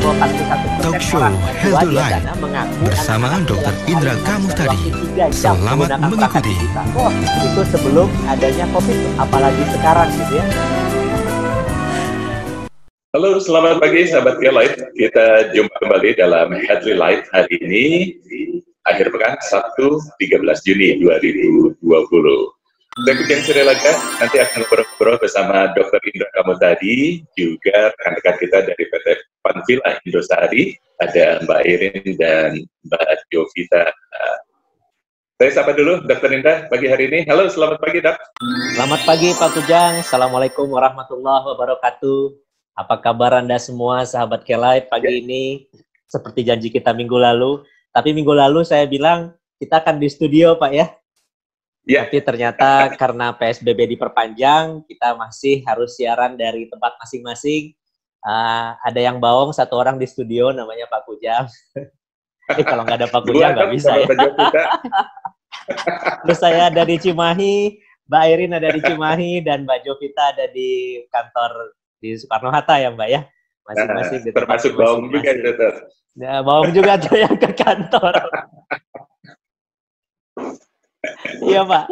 Talk show Healthy Life bersama Dr. Indra Kamustadi. Selamat mengikuti. Itu sebelum adanya COVID, apalagi sekarang gitu ya. Halo, selamat pagi sahabat Life. Kita jumpa kembali dalam Healthy Life hari ini, akhir pekan Sabtu 13 Juni 2020. Saya Kucing Srilaga nanti akan ngobrol bersama Dr. Indra Kamustadi, juga rekan-rekan kita dari PT Panvilla Indosari, ada Mbak Irin dan Mbak Jovita. Saya sapa dulu Dr. Indra pagi hari ini. Halo, selamat pagi Dok. Selamat pagi Pak Kujang, Assalamualaikum warahmatullahi wabarakatuh. Apa kabar Anda semua sahabat Life pagi ini? Seperti janji kita minggu lalu, tapi minggu lalu saya bilang kita akan di studio Pak ya. Ya. Tapi ternyata karena PSBB diperpanjang, kita masih harus siaran dari tempat masing-masing. Ada yang baong, satu orang di studio, namanya Pak Kujang. Kalau nggak ada Pak Kujang nggak bisa ya. Terus saya ada di Cimahi, Mbak Irin ada di Cimahi, dan Mbak Jovita ada di kantor di Soekarno-Hatta ya Mbak ya. Masing-masing. Termasuk baong juga, Dokter. Ya, baong juga tuh yang ke kantor. Iya Pak.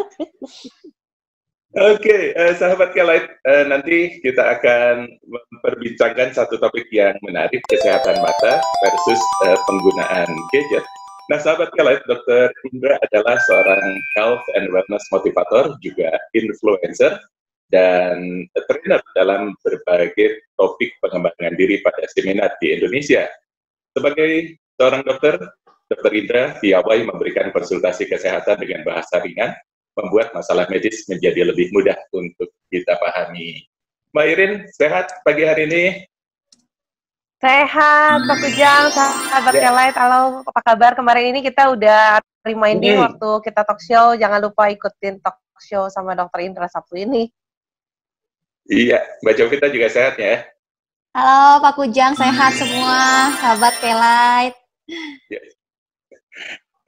Oke, sahabat Life, nanti kita akan memperbincangkan satu topik yang menarik, kesehatan mata versus penggunaan gadget. Nah, sahabat Life, Dr. Indra adalah seorang health and wellness motivator, juga influencer, dan trainer dalam berbagai topik pengembangan diri pada seminar di Indonesia. Sebagai seorang dokter, Dr. Indra piawai memberikan konsultasi kesehatan dengan bahasa ringan, membuat masalah medis menjadi lebih mudah untuk kita pahami. Mbak Irin, sehat pagi hari ini? Sehat, Pak Kujang, sahabat Life. Halo, apa kabar? Kemarin ini kita udah reminding waktu kita talk show, jangan lupa ikutin talk show sama Dr. Indra Sabtu ini. Iya, Mbak Jovita juga sehat ya? Halo Pak Kujang, sehat semua, sahabat Life. Yes.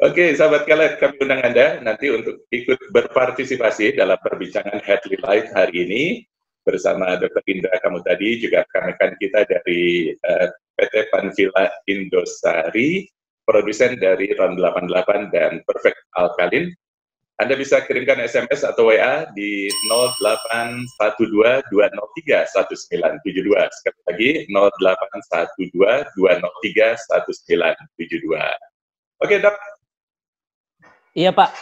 Oke, sahabat Life, kami undang Anda nanti untuk ikut berpartisipasi dalam perbincangan Healthy Life hari ini bersama Dr. Indra Kamustadi, juga rekan-rekan kita dari PT Panvilla Indosari, produsen dari RON 88 dan Perfect Alkaline. Anda bisa kirimkan SMS atau WA di 0812-203-1972. Sekali lagi, 0812-203-1972. Oke, Dok. Iya, Pak.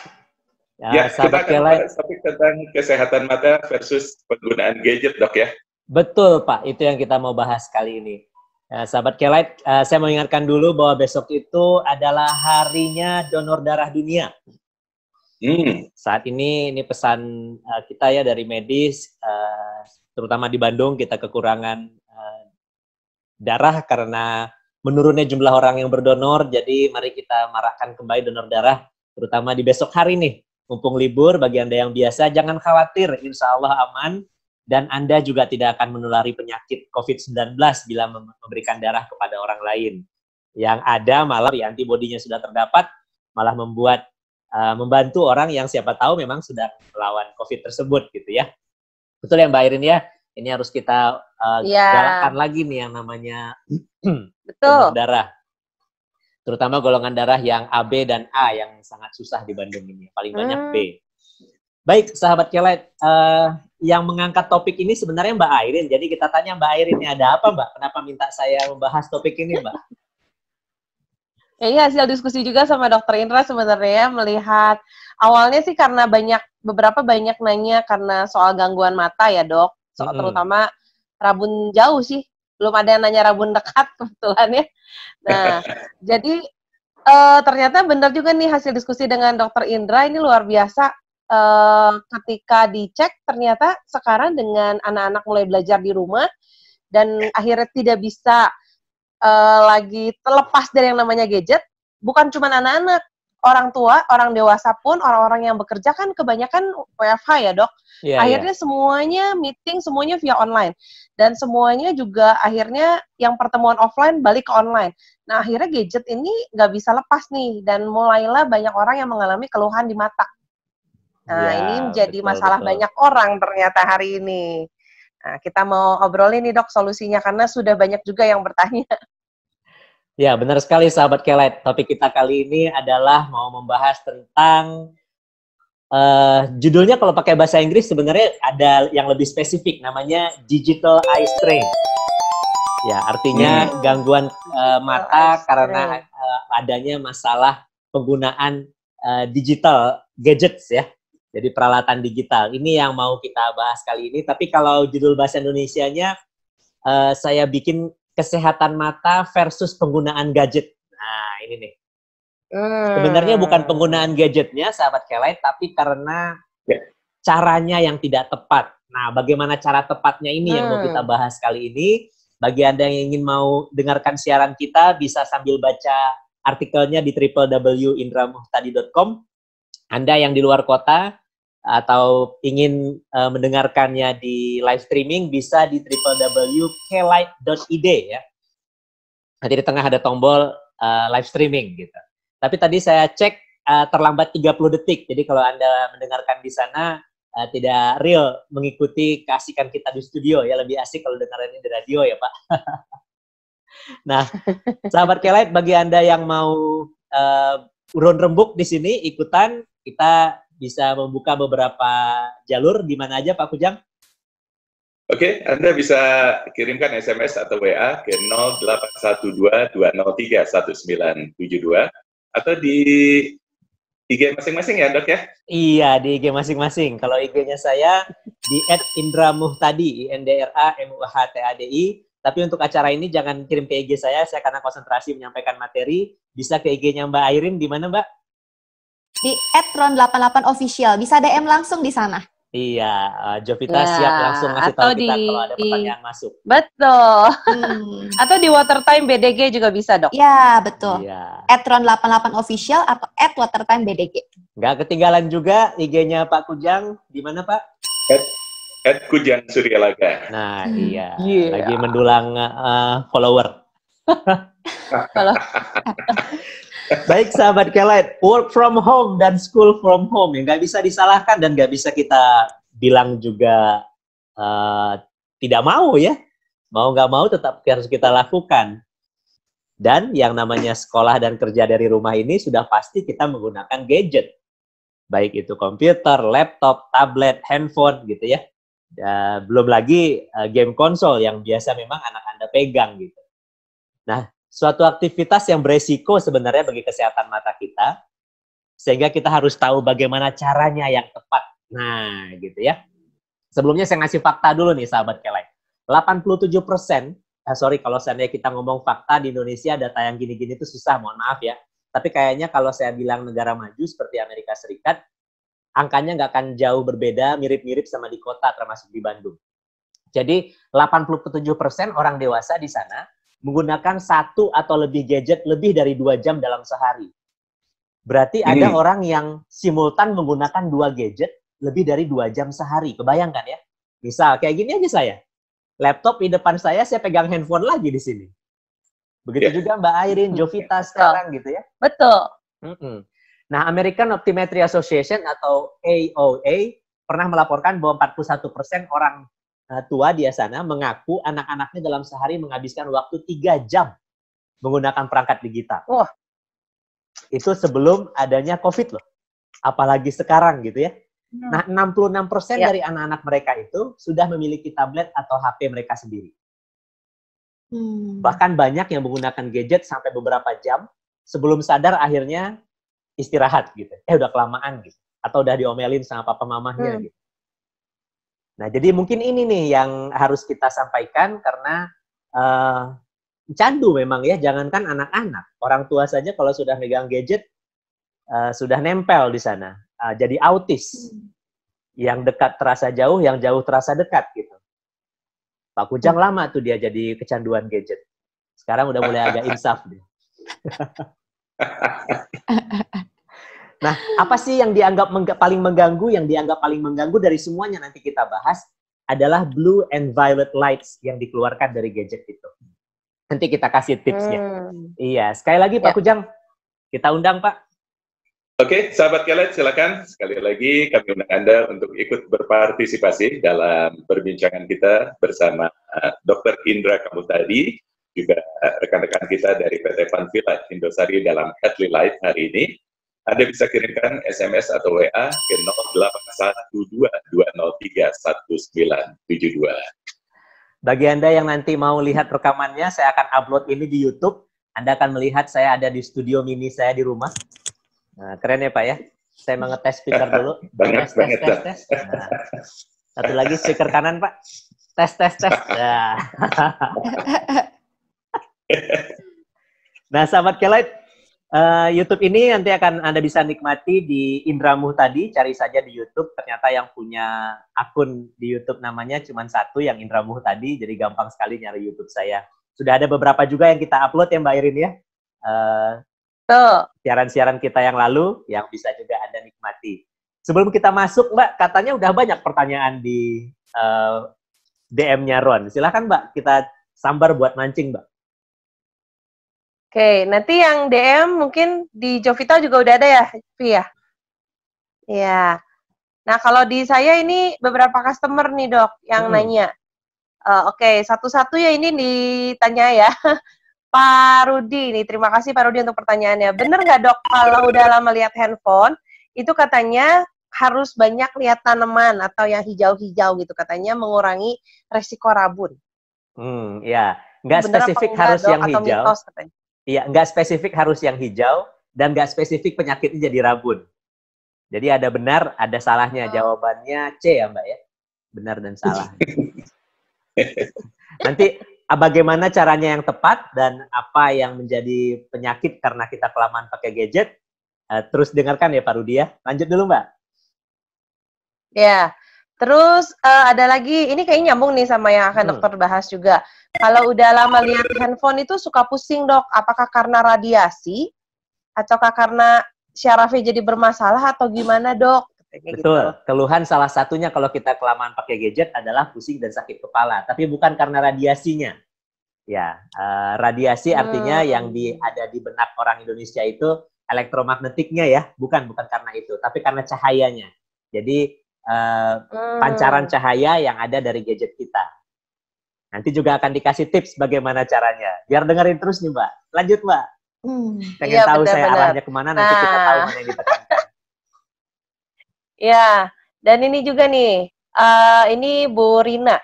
Ya, kita akan bahas topik tentang kesehatan mata versus penggunaan gadget, Dok ya. Betul, Pak. Itu yang kita mau bahas kali ini. Sahabat Life, saya mau ingatkan dulu bahwa besok itu adalah harinya donor darah dunia. Saat ini pesan kita ya dari medis, terutama di Bandung kita kekurangan darah karena menurunnya jumlah orang yang berdonor. Jadi mari kita marakkan kembali donor darah, terutama di besok hari nih. Mumpung libur, bagi Anda yang biasa jangan khawatir, insya Allah aman. Dan Anda juga tidak akan menulari penyakit COVID-19 bila memberikan darah kepada orang lain. Yang ada malah antibodinya sudah terdapat, malah membantu orang yang siapa tahu memang sudah melawan COVID tersebut gitu ya. Betul ya Mbak Irin ya? Ini harus kita galakkan lagi nih yang namanya donor darah. Terutama golongan darah yang AB dan A yang sangat susah di Bandung ini. Paling banyak B. Baik, sahabat Life, yang mengangkat topik ini sebenarnya Mbak Irin. Jadi kita tanya Mbak Irin, ini ada apa Mbak? Kenapa minta saya membahas topik ini Mbak? Ini hasil diskusi juga sama Dr. Indra sebenarnya, melihat awalnya sih karena beberapa banyak nanya karena soal gangguan mata ya Dok, terutama rabun jauh sih, belum ada yang nanya rabun dekat kebetulan ya. Nah, jadi ternyata benar juga nih hasil diskusi dengan Dr. Indra ini luar biasa. Ketika dicek ternyata sekarang dengan anak-anak mulai belajar di rumah dan akhirnya tidak bisa lagi terlepas dari yang namanya gadget, bukan cuma anak-anak, orang tua, orang dewasa pun, orang-orang yang bekerja kan kebanyakan WFH ya Dok. Akhirnya semuanya meeting, semuanya via online. Dan semuanya juga akhirnya yang pertemuan offline balik ke online. Nah akhirnya gadget ini nggak bisa lepas nih, dan mulailah banyak orang yang mengalami keluhan di mata. Nah ini menjadi masalah banyak orang ternyata hari ini. Nah, kita mau obrolin nih Dok solusinya, karena sudah banyak juga yang bertanya. Ya, benar sekali sahabat Kelight. Topik kita kali ini adalah mau membahas tentang judulnya kalau pakai bahasa Inggris sebenarnya ada yang lebih spesifik, namanya digital eye strain. Ya, artinya gangguan mata karena adanya masalah penggunaan digital gadgets ya. Jadi peralatan digital. Ini yang mau kita bahas kali ini. Tapi kalau judul bahasa Indonesianya saya bikin kesehatan mata versus penggunaan gadget. Nah, ini nih. Sebenarnya bukan penggunaan gadgetnya, sahabat Kelight, tapi karena caranya yang tidak tepat. Nah, bagaimana cara tepatnya ini yang mau kita bahas kali ini. Bagi Anda yang ingin mau dengarkan siaran kita, bisa sambil baca artikelnya di www.indramuhtadi.com. Anda yang di luar kota atau ingin mendengarkannya di live streaming, bisa di www.kelight.id ya. Nanti di tengah ada tombol live streaming gitu. Tapi tadi saya cek terlambat 30 detik. Jadi kalau Anda mendengarkan di sana tidak real mengikuti keasikan kita di studio ya, lebih asik kalau dengarannya di radio ya, Pak. Nah, sahabat Kelight, bagi Anda yang mau urun rembuk di sini ikutan, kita bisa membuka beberapa jalur. Di mana aja Pak Kujang? Oke, Anda bisa kirimkan SMS atau WA ke 0812-203-1972 atau di IG masing-masing ya, Dok ya? Iya, di IG masing-masing. Kalau IG-nya saya di @indramuhtadi, INDRAMUHTADI. Tapi untuk acara ini jangan kirim ke IG saya karena konsentrasi menyampaikan materi. Bisa ke IG-nya Mbak Airin, di mana Mbak? Di @ron88official, bisa DM langsung di sana. Iya, Jovita siap langsung ngasih tahu kita kalau ada pertanyaan masuk. Betul. Atau di Watertime BDG juga bisa, Dok. Ya, betul. Iya. @ron88official atau @watertimebdg. Nggak ketinggalan juga IG-nya Pak Kujang, di mana Pak? Kujang Suryalaga. Nah, iya. Lagi mendulang follower. Baik sahabat Kelight, work from home dan school from home yang nggak bisa disalahkan dan nggak bisa kita bilang juga tidak mau ya. Mau nggak mau tetap harus kita lakukan. Dan yang namanya sekolah dan kerja dari rumah ini sudah pasti kita menggunakan gadget. Baik itu komputer, laptop, tablet, handphone gitu ya. Belum lagi game konsol yang biasa memang anak Anda pegang gitu. Nah, suatu aktivitas yang beresiko sebenarnya bagi kesehatan mata kita, sehingga kita harus tahu bagaimana caranya yang tepat. Nah, gitu ya. Sebelumnya saya ngasih fakta dulu nih, sahabat Kelight. 87%, kalau seandainya kita ngomong fakta di Indonesia, data yang gini-gini itu susah, mohon maaf ya. Tapi kayaknya kalau saya bilang negara maju seperti Amerika Serikat, angkanya nggak akan jauh berbeda, mirip-mirip sama di kota, termasuk di Bandung. Jadi, 87% orang dewasa di sana menggunakan 1 atau lebih gadget lebih dari 2 jam dalam sehari. Berarti ada orang yang simultan menggunakan 2 gadget lebih dari 2 jam sehari. Kebayangkan ya? Misal, kayak gini aja saya. Laptop di depan saya pegang handphone lagi di sini. Begitu juga Mbak Airin, Jovita sekarang gitu ya. Betul. Nah, American Optometry Association atau AOA pernah melaporkan bahwa 41% orang tua di sana mengaku anak-anaknya dalam sehari menghabiskan waktu 3 jam menggunakan perangkat digital. Wah. Itu sebelum adanya COVID loh. Apalagi sekarang gitu ya. Nah, 66% dari anak-anak mereka itu sudah memiliki tablet atau HP mereka sendiri. Bahkan banyak yang menggunakan gadget sampai beberapa jam sebelum sadar akhirnya istirahat gitu. Udah kelamaan gitu. Atau udah diomelin sama papa mamahnya gitu. Nah, jadi mungkin ini nih yang harus kita sampaikan karena candu memang ya, jangankan anak-anak. Orang tua saja kalau sudah megang gadget, sudah nempel di sana. Jadi autis. Yang dekat terasa jauh, yang jauh terasa dekat gitu. Pak Kujang lama tuh dia jadi kecanduan gadget. Sekarang udah mulai agak insaf deh. Nah, apa sih yang dianggap paling mengganggu? Yang dianggap paling mengganggu dari semuanya nanti kita bahas adalah blue and violet lights yang dikeluarkan dari gadget itu. Nanti kita kasih tipsnya. Iya, sekali lagi Pak Kujang, kita undang Pak. Oke, sahabat Kelight, silakan sekali lagi kami undang Anda untuk ikut berpartisipasi dalam perbincangan kita bersama Dr. Indra Kamuhtadi, juga rekan-rekan kita dari PT Panvilla Indosari dalam Headly Live hari ini. Anda bisa kirimkan SMS atau WA ke 0812031972. Bagi Anda yang nanti mau lihat rekamannya, saya akan upload ini di YouTube. Anda akan melihat saya ada di studio mini saya di rumah. Nah, keren ya Pak ya? Saya mau ngetes speaker dulu. Tes. Nah, satu lagi speaker kanan Pak. Tes. Nah, nah sahabat Kelight, YouTube ini nanti akan Anda bisa nikmati di Indra Muhtadi, cari saja di YouTube. Ternyata yang punya akun di YouTube namanya cuma satu, yang Indra Muhtadi, jadi gampang sekali nyari YouTube saya. Sudah ada beberapa juga yang kita upload ya Mbak Irin ya. Siaran-siaran kita yang lalu yang bisa juga Anda nikmati. Sebelum kita masuk Mbak, katanya udah banyak pertanyaan di DM-nya Ron. Silakan Mbak, kita sambar buat mancing Mbak. Oke, nanti yang DM mungkin di Jovita juga udah ada ya, Vi ya? Iya. Nah, kalau di saya ini beberapa customer nih, Dok, yang nanya. Oke, satu-satu ya ini ditanya ya. Pak Rudi nih, terima kasih Pak Rudi untuk pertanyaannya. Bener nggak, Dok, kalau udah lama lihat handphone, itu katanya harus banyak lihat tanaman atau yang hijau-hijau gitu, katanya mengurangi resiko rabun. Ya. Nggak spesifik harus Dok, yang hijau. Mitos, katanya. Iya, nggak spesifik harus yang hijau, dan nggak spesifik penyakitnya jadi rabun. Jadi ada benar, ada salahnya. Jawabannya C ya Mbak ya? Benar dan salah. Nanti bagaimana caranya yang tepat dan apa yang menjadi penyakit karena kita kelamaan pakai gadget, terus dengarkan ya Pak Rudi ya. Lanjut dulu Mbak. Ya, terus ada lagi, ini kayaknya nyambung nih sama yang akan dokter bahas juga. Kalau udah lama lihat handphone itu suka pusing Dok, apakah karena radiasi, ataukah karena syarafnya jadi bermasalah atau gimana Dok? Betul, keluhan salah satunya kalau kita kelamaan pakai gadget adalah pusing dan sakit kepala, tapi bukan karena radiasinya. Ya, radiasi artinya yang ada di benak orang Indonesia itu elektromagnetiknya ya, bukan karena itu, tapi karena cahayanya. Jadi pancaran cahaya yang ada dari gadget kita. Nanti juga akan dikasih tips bagaimana caranya. Biar dengerin terus nih Mbak. Lanjut Mbak. Pengen tahu saya arahnya kemana, nanti kita tahu mana yang ditekankan. Ya, dan ini juga nih, ini Bu Rina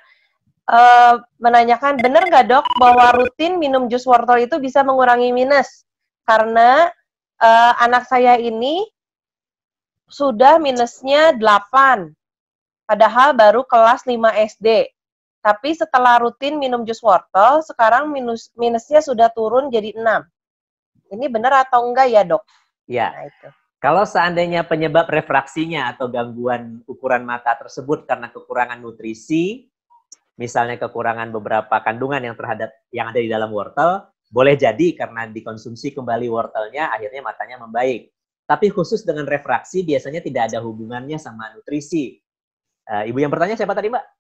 menanyakan, benar nggak Dok bahwa rutin minum jus wortel itu bisa mengurangi minus? Karena anak saya ini sudah minusnya 8, padahal baru kelas 5 SD. Tapi setelah rutin minum jus wortel, sekarang minusnya sudah turun jadi 6. Ini benar atau enggak ya Dok? Ya, nah, itu. Kalau seandainya penyebab refraksinya atau gangguan ukuran mata tersebut karena kekurangan nutrisi, misalnya kekurangan beberapa kandungan yang ada di dalam wortel, boleh jadi karena dikonsumsi kembali wortelnya, akhirnya matanya membaik. Tapi khusus dengan refraksi, biasanya tidak ada hubungannya sama nutrisi. Ibu yang bertanya siapa tadi Mbak?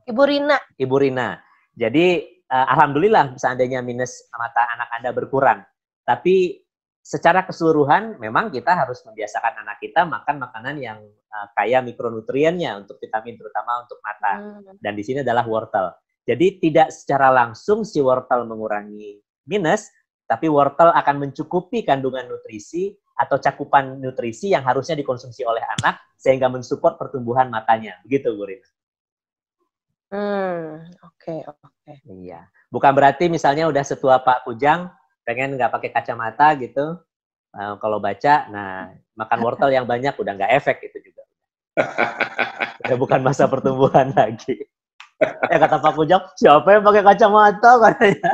Ibu Rina. Ibu Rina. Jadi, alhamdulillah seandainya minus mata anak Anda berkurang. Tapi secara keseluruhan memang kita harus membiasakan anak kita makan makanan yang kaya mikronutriennya untuk vitamin, terutama untuk mata. Dan di sini adalah wortel. Jadi tidak secara langsung si wortel mengurangi minus, tapi wortel akan mencukupi kandungan nutrisi atau cakupan nutrisi yang harusnya dikonsumsi oleh anak sehingga mensupport pertumbuhan matanya. Begitu Bu Rina. Oke. Iya. Bukan berarti misalnya udah setua Pak Kujang, pengen nggak pakai kacamata gitu, kalau baca, nah makan wortel yang banyak udah nggak efek itu juga. Udah bukan masa pertumbuhan lagi. Kata Pak Kujang, siapa yang pakai kacamata katanya?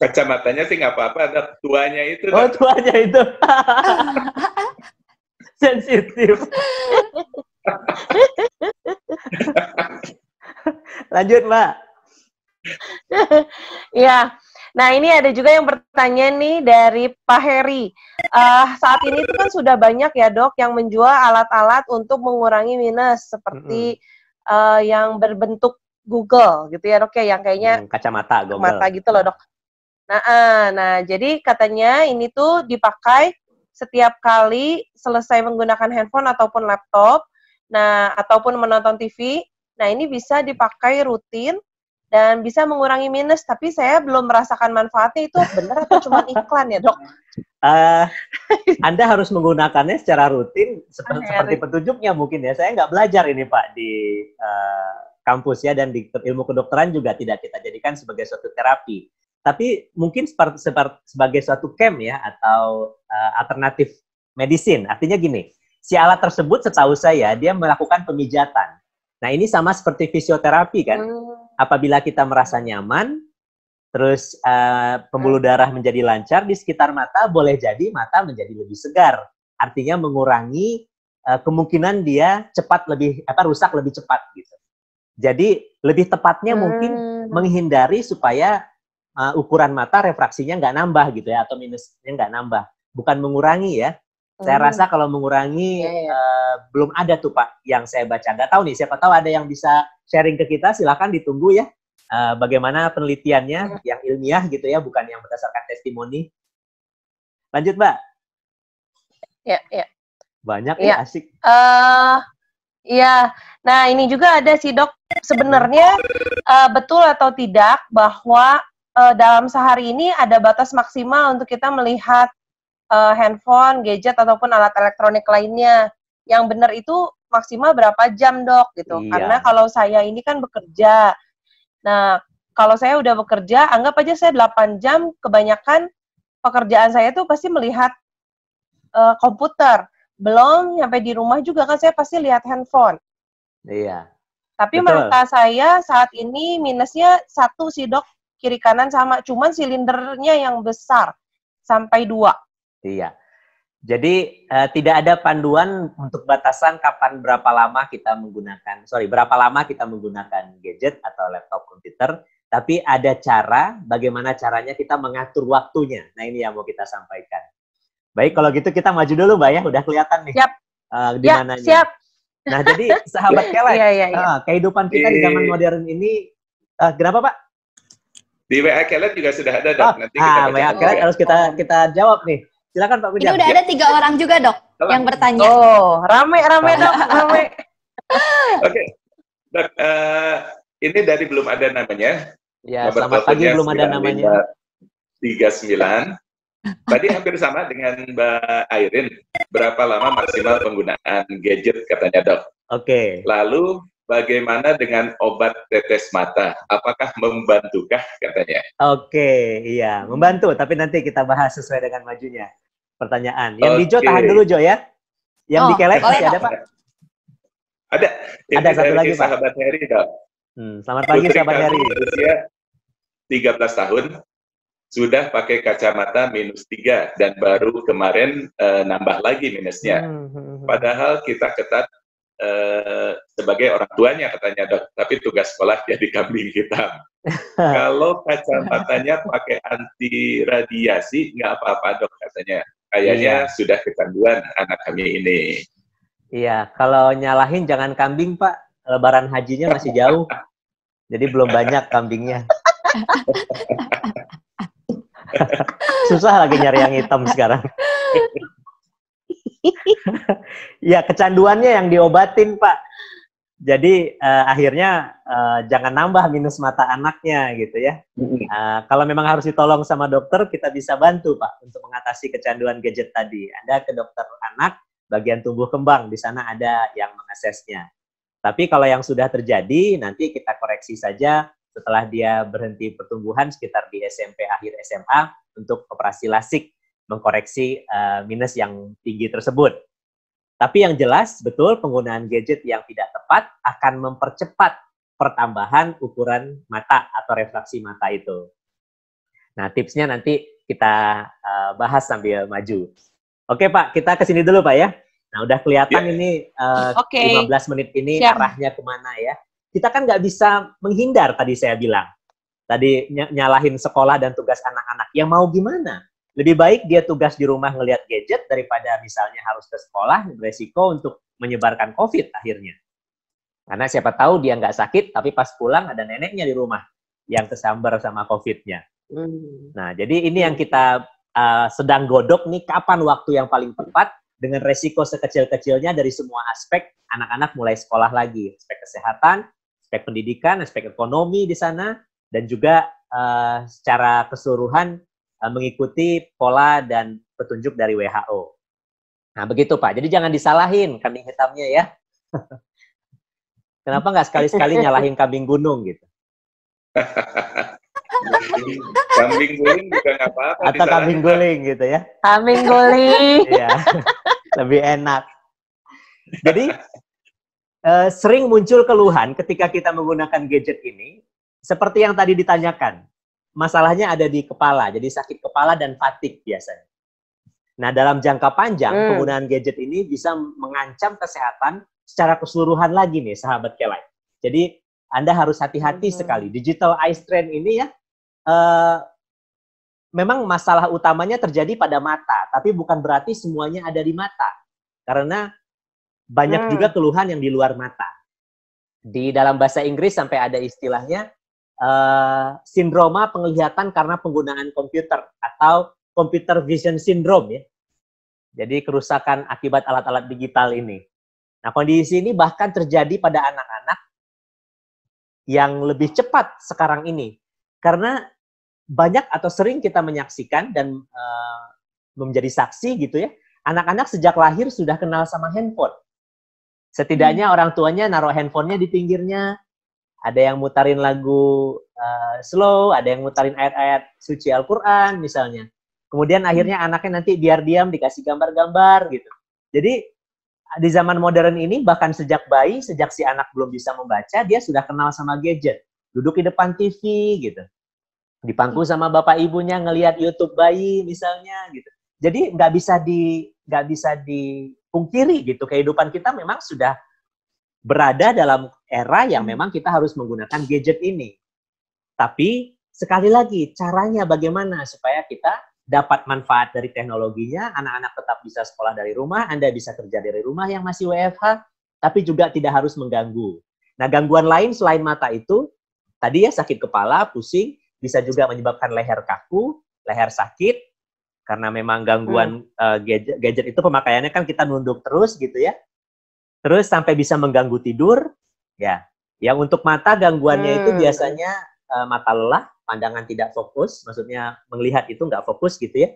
Kacamatanya sih nggak apa-apa, ada tuanya itu. Oh, tuanya itu. Sensitif. Lanjut, Mbak. Ya, nah ini ada juga yang bertanya nih dari Pak Heri. Saat ini itu kan sudah banyak ya Dok yang menjual alat-alat untuk mengurangi minus seperti yang berbentuk Google gitu ya Dok ya, yang kayaknya kacamata Google. Mata gitu loh Dok. Nah, jadi katanya ini tuh dipakai setiap kali selesai menggunakan handphone ataupun laptop, nah ataupun menonton TV. Nah, ini bisa dipakai rutin dan bisa mengurangi minus, tapi saya belum merasakan manfaatnya. Itu benar atau cuma iklan ya, Dok? Anda harus menggunakannya secara rutin seperti petunjuknya mungkin ya. Saya nggak belajar ini Pak di kampus ya, dan di ilmu kedokteran juga tidak kita jadikan sebagai suatu terapi. Tapi mungkin sebagai suatu camp ya, atau alternatif medicine. Artinya gini, si alat tersebut setahu saya dia melakukan pemijatan. Nah ini sama seperti fisioterapi kan. Apabila kita merasa nyaman, terus pembuluh darah menjadi lancar di sekitar mata, boleh jadi mata menjadi lebih segar. Artinya mengurangi kemungkinan dia rusak lebih cepat gitu. Jadi lebih tepatnya mungkin menghindari supaya ukuran mata refraksinya nggak nambah gitu ya, atau minusnya nggak nambah. Bukan mengurangi ya. Saya rasa kalau mengurangi belum ada tuh Pak yang saya baca. Nggak tahu nih, siapa tahu ada yang bisa sharing ke kita, silakan ditunggu ya. Bagaimana penelitiannya yang ilmiah gitu ya, bukan yang berdasarkan testimoni. Lanjut Mbak. Ya. Banyak ya, asik. Iya. Nah ini juga ada sih Dok. Sebenarnya betul atau tidak bahwa dalam sehari ini ada batas maksimal untuk kita melihat handphone, gadget, ataupun alat elektronik lainnya. Yang benar itu maksimal berapa jam, Dok? Gitu. Iya. Karena kalau saya ini kan bekerja. Nah, kalau saya udah bekerja, anggap aja saya 8 jam, kebanyakan pekerjaan saya tuh pasti melihat komputer. Belum, sampai di rumah juga kan saya pasti lihat handphone. Iya. Tapi betul. mata saya saat ini minusnya 1 sih, Dok. Kiri kanan sama, cuman silindernya yang besar. Sampai 2. Iya. Jadi tidak ada panduan untuk batasan berapa lama kita menggunakan gadget atau laptop komputer, tapi ada cara bagaimana caranya kita mengatur waktunya. Nah, ini yang mau kita sampaikan. Baik, kalau gitu kita maju dulu Mbak ya, udah kelihatan nih. Siap. Di mananya. Siap. Nah, jadi sahabat Kelek, kehidupan kita di zaman modern ini, kenapa Pak? Di WA Kelek juga sudah ada, Dok. Nanti kita WA Kelek harus kita jawab nih. Silakan Pak Kujang. Ini udah ada 3 orang juga Dok yang bertanya. Oh, rame Dok, rame. Oke, Dok, ini dari belum ada namanya. Ya, selamat pagi, belum ada namanya. 39. Tadi hampir sama dengan Mbak Airin. Berapa lama maksimal penggunaan gadget katanya Dok? Oke. Lalu bagaimana dengan obat tetes mata? Apakah membantukah katanya? Oke, iya, membantu. Tapi nanti kita bahas sesuai dengan majunya pertanyaan. Yang di Jo tahan dulu Jo ya. Yang di Kelek masih ada Pak? Ada. Ada satu lagi Pak. Sahabat Heri Dok. Selamat pagi Putri sahabat Heri. Usia 13 tahun. Sudah pakai kacamata -3 dan baru kemarin nambah lagi minusnya. Padahal kita ketat sebagai orang tuanya katanya Dok, tapi tugas sekolah jadi kambing hitam. Kalau kacamatanya pakai anti radiasi nggak apa-apa Dok katanya. Kayaknya sudah kecanduan anak kami ini. Iya, kalau nyalahin jangan kambing Pak, lebaran hajinya masih jauh, jadi belum banyak kambingnya. Susah lagi nyari yang hitam sekarang. Ya, kecanduannya yang diobatin Pak. Jadi akhirnya jangan nambah minus mata anaknya gitu ya. Kalau memang harus ditolong sama dokter, kita bisa bantu Pak untuk mengatasi kecanduan gadget tadi. Anda ke dokter anak, bagian tumbuh kembang, di sana ada yang mengaksesnya. Tapi kalau yang sudah terjadi, nanti kita koreksi saja setelah dia berhenti pertumbuhan sekitar di SMP, akhir SMA, untuk operasi lasik, mengkoreksi minus yang tinggi tersebut. Tapi yang jelas, betul penggunaan gadget yang tidak tepat akan mempercepat pertambahan ukuran mata atau refraksi mata itu. Nah, tipsnya nanti kita bahas sambil maju. Oke Pak, kita ke sini dulu Pak ya. Nah, udah kelihatan ini 15 menit ini arahnya kemana ya. Kita kan nggak bisa menghindar tadi saya bilang. Tadi nyalahin sekolah dan tugas anak-anak. Yang mau gimana? Lebih baik dia tugas di rumah ngelihat gadget daripada misalnya harus ke sekolah, beresiko untuk menyebarkan COVID akhirnya. Karena siapa tahu dia nggak sakit, tapi pas pulang ada neneknya di rumah yang kesambar sama COVID-nya. Nah, jadi ini yang kita sedang godok nih, kapan waktu yang paling tepat dengan resiko sekecil-kecilnya dari semua aspek anak-anak mulai sekolah lagi. Aspek kesehatan, aspek pendidikan, aspek ekonomi di sana, dan juga secara keseluruhan mengikuti pola dan petunjuk dari WHO. Nah, begitu Pak. Jadi jangan disalahin kambing hitamnya ya. Kenapa nggak sekali-sekali nyalahin kambing gunung gitu? Kambing guling juga nggak apa-apa. Atau kambing guling gitu ya. Kambing guling. Iya, lebih enak. Jadi, sering muncul keluhan ketika kita menggunakan gadget ini, seperti yang tadi ditanyakan. Masalahnya ada di kepala, jadi sakit kepala dan fatigue biasanya. Nah, dalam jangka panjang, penggunaan gadget ini bisa mengancam kesehatan secara keseluruhan lagi nih, sahabat K-Lite. Jadi, Anda harus hati-hati sekali. Digital eye strain ini ya, memang masalah utamanya terjadi pada mata, tapi bukan berarti semuanya ada di mata. Karena banyak juga keluhan yang di luar mata. Di dalam bahasa Inggris sampai ada istilahnya, sindroma penglihatan karena penggunaan komputer atau computer vision syndrome ya. Jadi kerusakan akibat alat-alat digital ini. Nah, kondisi ini bahkan terjadi pada anak-anak yang lebih cepat sekarang ini. Karena banyak atau sering kita menyaksikan dan menjadi saksi gitu ya, anak-anak sejak lahir sudah kenal sama handphone. Setidaknya orang tuanya naruh handphonenya di pinggirnya, ada yang mutarin lagu slow, ada yang mutarin ayat-ayat suci Al-Quran misalnya. Kemudian akhirnya anaknya nanti biar diam dikasih gambar-gambar gitu. Jadi di zaman modern ini bahkan sejak bayi, sejak si anak belum bisa membaca, dia sudah kenal sama gadget. Duduk di depan TV gitu. Di pangku sama bapak ibunya ngelihat YouTube bayi misalnya gitu. Jadi nggak bisa dipungkiri gitu. Kehidupan kita memang sudah berada dalam era yang memang kita harus menggunakan gadget ini. Tapi sekali lagi caranya bagaimana supaya kita dapat manfaat dari teknologinya, anak-anak tetap bisa sekolah dari rumah, Anda bisa kerja dari rumah yang masih WFH, tapi juga tidak harus mengganggu. Nah, gangguan lain selain mata itu, tadi ya sakit kepala, pusing, bisa juga menyebabkan leher kaku, leher sakit, karena memang gangguan gadget itu pemakaiannya kan kita nunduk terus gitu ya. Terus sampai bisa mengganggu tidur, ya. Yang untuk mata gangguannya itu biasanya mata lelah, pandangan tidak fokus, maksudnya melihat itu nggak fokus gitu ya.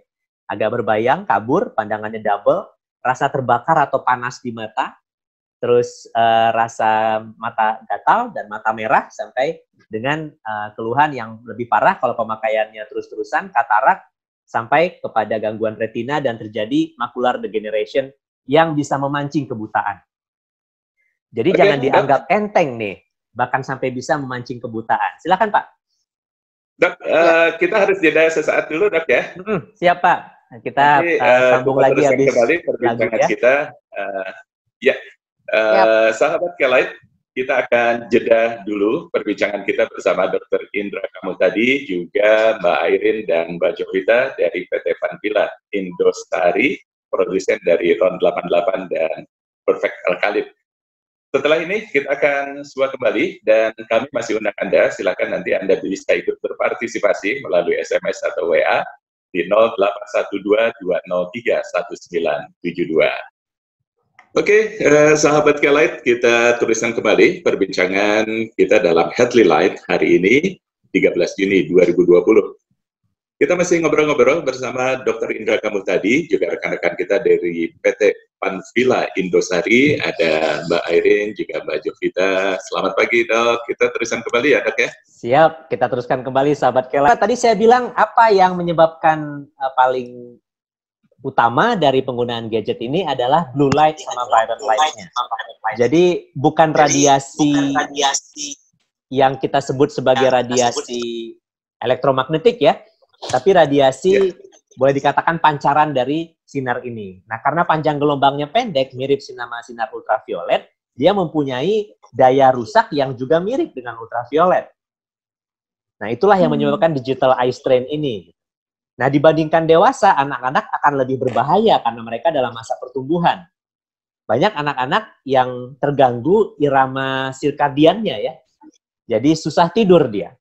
Agak berbayang, kabur, pandangannya double, rasa terbakar atau panas di mata, terus rasa mata gatal dan mata merah, sampai dengan keluhan yang lebih parah kalau pemakaiannya terus-terusan, katarak, sampai kepada gangguan retina dan terjadi macular degeneration yang bisa memancing kebutaan. Jadi jangan dianggap enteng nih, bahkan sampai bisa memancing kebutaan. Silakan Pak. Dok, kita harus jeda sesaat dulu Dok ya. Siap Pak. Kita sambung lagi habis kembali perbincangan ya. Kita. Sahabat K-Lite, kita akan jeda dulu perbincangan kita bersama Dr. Indra Kamutadi, juga Mbak Airin dan Mbak Jovita dari PT Vanvilla Indosari, produsen dari RON 88 dan Perfect Alkalit. Setelah ini kita akan semua kembali dan kami masih undang Anda, silakan nanti Anda bisa ikut berpartisipasi melalui SMS atau WA di 0812-203-1972. Oke, sahabat K-Lite, kita teruskan kembali perbincangan kita dalam Headly Light hari ini, 13 Juni 2020. Kita masih ngobrol-ngobrol bersama Dr. Indra Kamutadi, juga rekan-rekan kita dari PT Vanvilla Indosari, ada Mbak Airin, juga Mbak Jovita. Selamat pagi Dok, kita teruskan kembali ya Dok ya? Siap, kita teruskan kembali sahabat K-Lite. Tadi saya bilang apa yang menyebabkan paling utama dari penggunaan gadget ini adalah blue light sama violet light-nya. Jadi bukan radiasi yang kita sebut sebagai radiasi elektromagnetik ya, tapi radiasi boleh dikatakan pancaran dari sinar ini. Nah, karena panjang gelombangnya pendek, mirip sama sinar ultraviolet, dia mempunyai daya rusak yang juga mirip dengan ultraviolet. Nah, itulah yang menyebabkan digital eye strain ini. Nah, dibandingkan dewasa, anak-anak akan lebih berbahaya karena mereka dalam masa pertumbuhan. Banyak anak-anak yang terganggu irama sirkadiannya ya. Jadi susah tidur dia.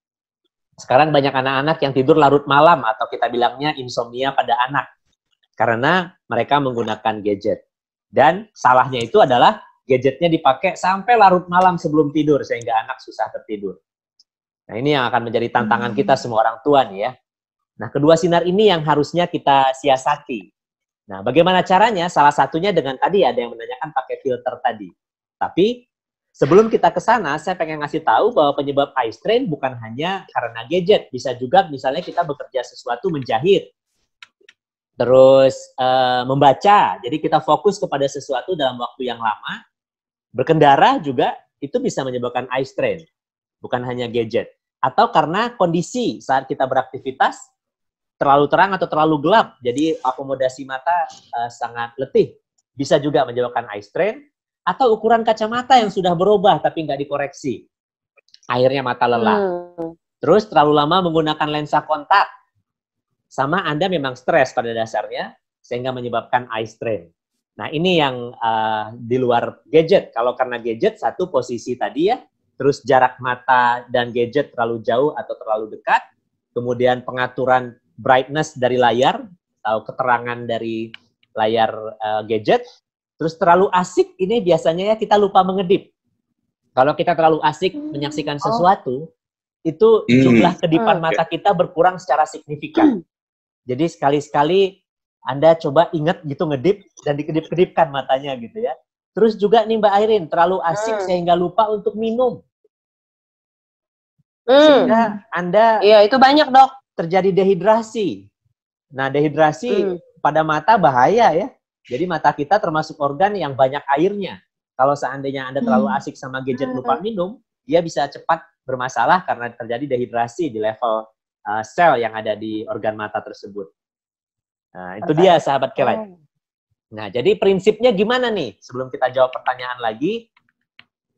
Sekarang banyak anak-anak yang tidur larut malam atau kita bilangnya insomnia pada anak. Karena mereka menggunakan gadget. Dan salahnya itu adalah gadgetnya dipakai sampai larut malam sebelum tidur, sehingga anak susah tertidur. Nah, ini yang akan menjadi tantangan kita semua orang tua nih ya. Nah, kedua sinar ini yang harusnya kita siasati. Nah, bagaimana caranya? Salah satunya dengan tadi ada yang menanyakan pakai filter tadi. Tapi sebelum kita ke sana, saya pengen ngasih tahu bahwa penyebab eye strain bukan hanya karena gadget. Bisa juga misalnya kita bekerja sesuatu, menjahit, terus membaca. Jadi kita fokus kepada sesuatu dalam waktu yang lama. Berkendara juga itu bisa menyebabkan eye strain. Bukan hanya gadget. Atau karena kondisi saat kita beraktivitas terlalu terang atau terlalu gelap. Jadi akomodasi mata sangat letih. Bisa juga menyebabkan eye strain. Atau ukuran kacamata yang sudah berubah tapi nggak dikoreksi. Akhirnya mata lelah. Terus terlalu lama menggunakan lensa kontak. Sama Anda memang stres pada dasarnya, sehingga menyebabkan eye strain. Nah, ini yang di luar gadget. Kalau karena gadget, satu posisi tadi ya, terus jarak mata dan gadget terlalu jauh atau terlalu dekat, kemudian pengaturan brightness dari layar, atau keterangan dari layar gadget, terus terlalu asik, ini biasanya ya kita lupa mengedip. Kalau kita terlalu asik menyaksikan sesuatu, itu jumlah kedipan mata kita berkurang secara signifikan. Jadi sekali-sekali Anda coba ingat gitu ngedip dan dikedip-kedipkan matanya gitu ya. Terus juga nih Mbak Airin, terlalu asik sehingga lupa untuk minum. Sehingga Anda Iya, itu banyak, Dok. terjadi dehidrasi. Nah, dehidrasi pada mata bahaya ya. Jadi mata kita termasuk organ yang banyak airnya. Kalau seandainya Anda terlalu asik sama gadget lupa minum, dia bisa cepat bermasalah karena terjadi dehidrasi di level sel yang ada di organ mata tersebut. Nah, itu dia sahabat Kelight. Nah, jadi prinsipnya gimana nih? Sebelum kita jawab pertanyaan lagi,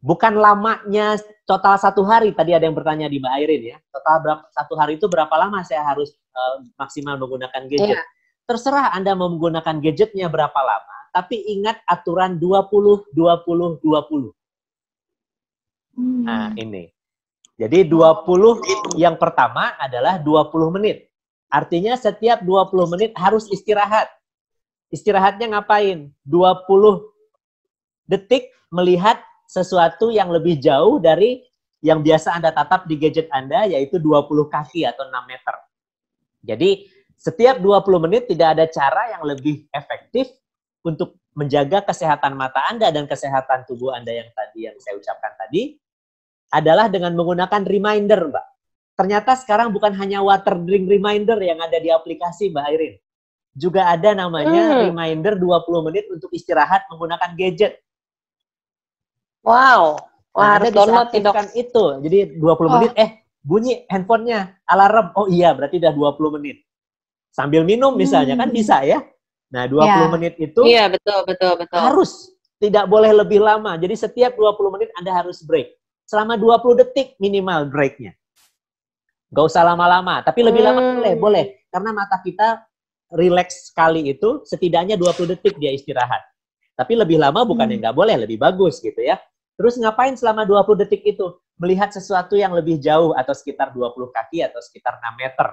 bukan lamanya total 1 hari. Tadi ada yang bertanya di Mbak Airin ya. Total 1 hari itu berapa lama saya harus maksimal menggunakan gadget? Yeah. Terserah Anda mau menggunakan gadgetnya berapa lama, tapi ingat aturan 20-20-20. Nah, ini. Jadi 20 yang pertama adalah 20 menit. Artinya setiap 20 menit harus istirahat. Istirahatnya ngapain? 20 detik melihat sesuatu yang lebih jauh dari yang biasa Anda tatap di gadget Anda, yaitu 20 kaki atau 6 meter. Jadi setiap 20 menit tidak ada cara yang lebih efektif untuk menjaga kesehatan mata Anda dan kesehatan tubuh Anda yang saya ucapkan tadi, adalah dengan menggunakan reminder, Mbak. Ternyata sekarang bukan hanya water drink reminder yang ada di aplikasi, Mbak Airin. Juga ada namanya reminder 20 menit untuk istirahat menggunakan gadget. Wow. Wah, harus download itu. Jadi 20 menit, bunyi handphonenya, alarm. Oh iya, berarti udah 20 menit. Sambil minum misalnya, kan bisa ya. Nah, 20 menit itu betul. harus. Tidak boleh lebih lama. Jadi setiap 20 menit Anda harus break. Selama 20 detik minimal breaknya. Gak usah lama-lama. Tapi lebih lama boleh. Karena mata kita relax sekali itu, setidaknya 20 detik dia istirahat. Tapi lebih lama bukan yang nggak boleh, lebih bagus gitu ya. Terus ngapain selama 20 detik itu? Melihat sesuatu yang lebih jauh atau sekitar 20 kaki atau sekitar 6 meter.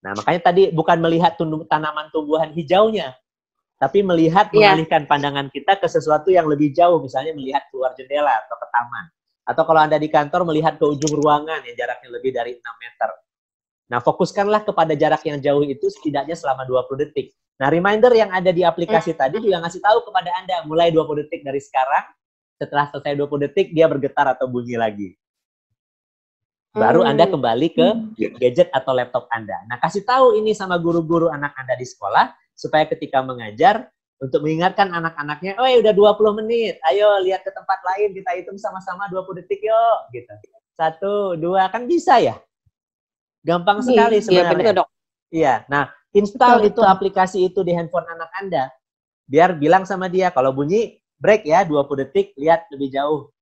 Nah, makanya tadi bukan melihat tanaman tumbuhan hijaunya, tapi melihat mengalihkan pandangan kita ke sesuatu yang lebih jauh, misalnya melihat keluar jendela atau ke taman. Atau kalau Anda di kantor melihat ke ujung ruangan yang jaraknya lebih dari 6 meter. Nah, fokuskanlah kepada jarak yang jauh itu setidaknya selama 20 detik. Nah, reminder yang ada di aplikasi tadi juga ngasih tahu kepada Anda, mulai 20 detik dari sekarang, setelah selesai 20 detik, dia bergetar atau bunyi lagi. Baru Anda kembali ke gadget atau laptop Anda. Nah, kasih tahu ini sama guru-guru anak Anda di sekolah, supaya ketika mengajar, untuk mengingatkan anak-anaknya, oh ya udah 20 menit, ayo lihat ke tempat lain, kita hitung sama-sama 20 detik yuk. Gitu. 1, 2, kan bisa ya? Gampang sekali sebenarnya. Iya, nah install itu aplikasi itu di handphone anak Anda. Biar bilang sama dia, kalau bunyi, break ya, 20 detik, lihat lebih jauh.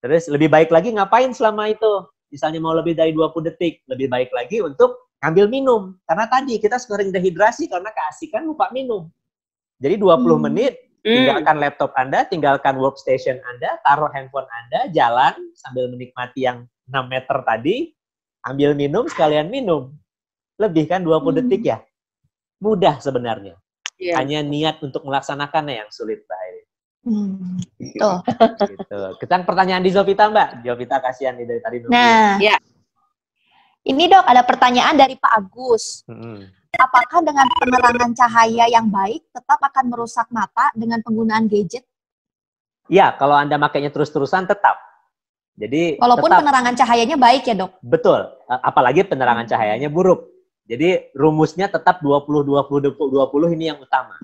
Terus lebih baik lagi ngapain selama itu? Misalnya mau lebih dari 20 detik, lebih baik lagi untuk ambil minum. Karena tadi kita sering dehidrasi karena keasikan lupa minum. Jadi 20 menit, tinggalkan laptop Anda, tinggalkan workstation Anda, taruh handphone Anda, jalan sambil menikmati yang 6 meter tadi, ambil minum, sekalian minum. Lebih kan 20 detik ya? Mudah sebenarnya. Hanya niat untuk melaksanakannya yang sulit, Mbak Airin. Tuh. Gitu. Kita pertanyaan di Jovita, Mbak. Jovita kasihan nih dari tadi nunggu. Nah, Ya. ini dok ada pertanyaan dari Pak Agus. Apakah dengan penerangan cahaya yang baik tetap akan merusak mata dengan penggunaan gadget? Ya, kalau Anda makainya terus-terusan tetap. Jadi Walaupun tetap, penerangan cahayanya baik ya dok? betul. Apalagi penerangan cahayanya buruk. Jadi rumusnya tetap 20-20-20 ini yang utama.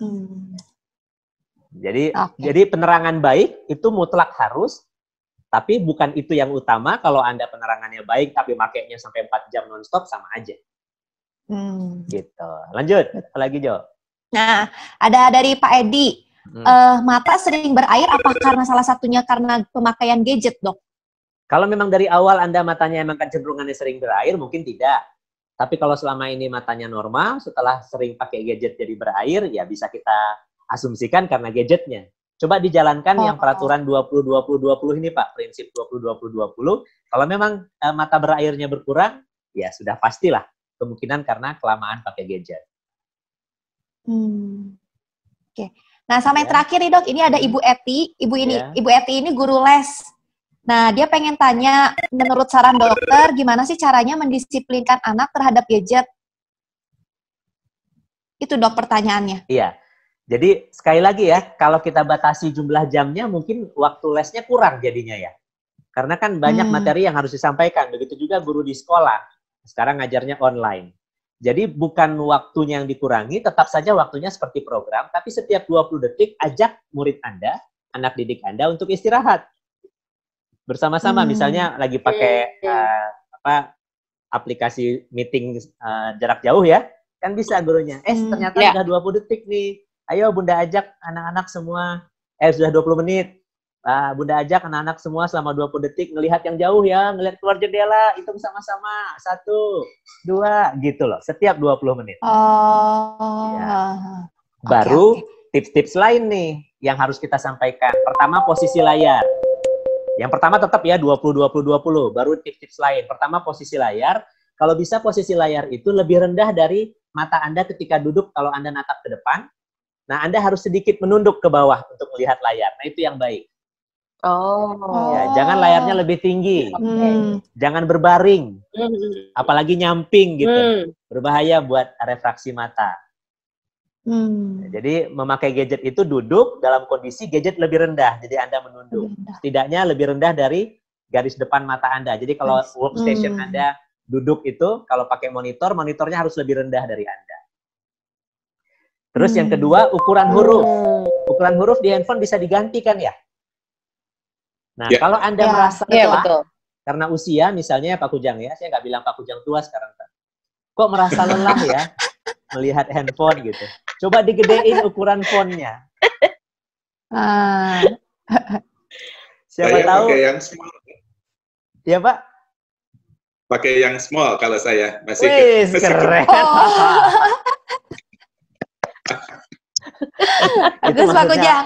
Jadi penerangan baik itu mutlak harus, tapi bukan itu yang utama. Kalau Anda penerangannya baik tapi makainya sampai 4 jam nonstop sama aja. Gitu. Lanjut, apa lagi Jo? Nah, ada dari Pak Edi. Mata sering berair apa karena salah satunya karena pemakaian gadget, dok? Kalau memang dari awal Anda matanya emang kecenderungannya sering berair, mungkin tidak. Tapi kalau selama ini matanya normal, setelah sering pakai gadget jadi berair, ya bisa kita asumsikan karena gadgetnya. Coba dijalankan yang peraturan 20-20-20 ini, Pak. Prinsip 20-20-20. Kalau memang mata berairnya berkurang, ya sudah pastilah kemungkinan karena kelamaan pakai gadget. Oke. Nah, sama yang terakhir nih, Dok. Ini ada Ibu Eti. Ibu Eti ini guru les. Nah, dia pengen tanya, menurut saran dokter, gimana sih caranya mendisiplinkan anak terhadap gadget? Itu, Dok, pertanyaannya. Iya. Jadi sekali lagi ya, kalau kita batasi jumlah jamnya, mungkin waktu lesnya kurang jadinya ya. Karena kan banyak materi yang harus disampaikan. Begitu juga guru di sekolah. Sekarang ngajarnya online. Jadi bukan waktunya yang dikurangi, tetap saja waktunya seperti program, tapi setiap 20 detik ajak murid Anda, anak didik Anda untuk istirahat. Bersama-sama, misalnya lagi pakai aplikasi meeting jarak jauh ya, kan bisa gurunya. Ternyata sudah 20 detik nih. Ayo Bunda ajak anak-anak semua, sudah 20 menit. Bunda ajak anak-anak semua selama 20 detik ngelihat yang jauh ya, ngelihat keluar jendela, itu sama-sama. 1, 2, gitu loh. Setiap 20 menit. Baru tips-tips lain nih yang harus kita sampaikan. Pertama, posisi layar. Yang pertama tetap ya 20-20-20. Baru tips-tips lain. Pertama, posisi layar. Kalau bisa posisi layar itu lebih rendah dari mata Anda ketika duduk kalau Anda natap ke depan. Nah, Anda harus sedikit menunduk ke bawah untuk melihat layar. Nah, itu yang baik. Ya, jangan layarnya lebih tinggi. Jangan berbaring. Apalagi nyamping gitu. Berbahaya buat refraksi mata. Jadi memakai gadget itu duduk dalam kondisi gadget lebih rendah. Jadi Anda menunduk. Setidaknya lebih rendah dari garis depan mata Anda. Jadi kalau workstation Anda duduk itu, kalau pakai monitor, monitornya harus lebih rendah dari Anda. Terus yang kedua, ukuran huruf. Ukuran huruf di handphone bisa digantikan ya. Nah, kalau Anda merasa lelah, karena usia, misalnya Pak Kujang ya, saya nggak bilang Pak Kujang tua sekarang. Kok merasa lelah ya, melihat handphone gitu. Coba digedein ukuran fontnya. Siapa saya tahu. Pakai yang small. Iya Pak? Pakai yang small kalau saya. Masih keren. Bagus Pak Kujang.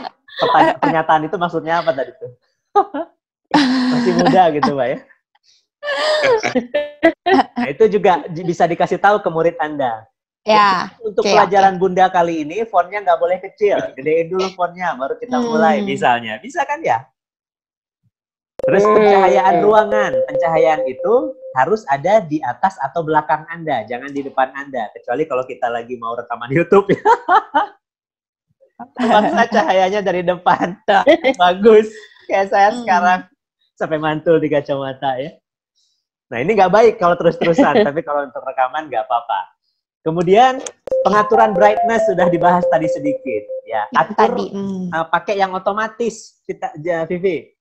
Pernyataan itu maksudnya apa tadi tuh? Masih muda gitu Pak ya. Nah, itu juga bisa dikasih tahu ke murid Anda. Ya. Untuk pelajaran Bunda kali ini, fontnya nggak boleh kecil. Gedein dulu fontnya, baru kita mulai misalnya. Bisa kan ya? Terus pencahayaan ruangan. Pencahayaan itu harus ada di atas atau belakang Anda, jangan di depan Anda. Kecuali kalau kita lagi mau rekaman YouTube. Maksa cahayanya dari depan. Bagus. Kayak saya sekarang sampai mantul di kacamata ya. Nah ini nggak baik kalau terus-terusan, tapi kalau untuk rekaman nggak apa-apa. Kemudian pengaturan brightness sudah dibahas tadi sedikit. Ya, atur pakai yang otomatis, Vivi.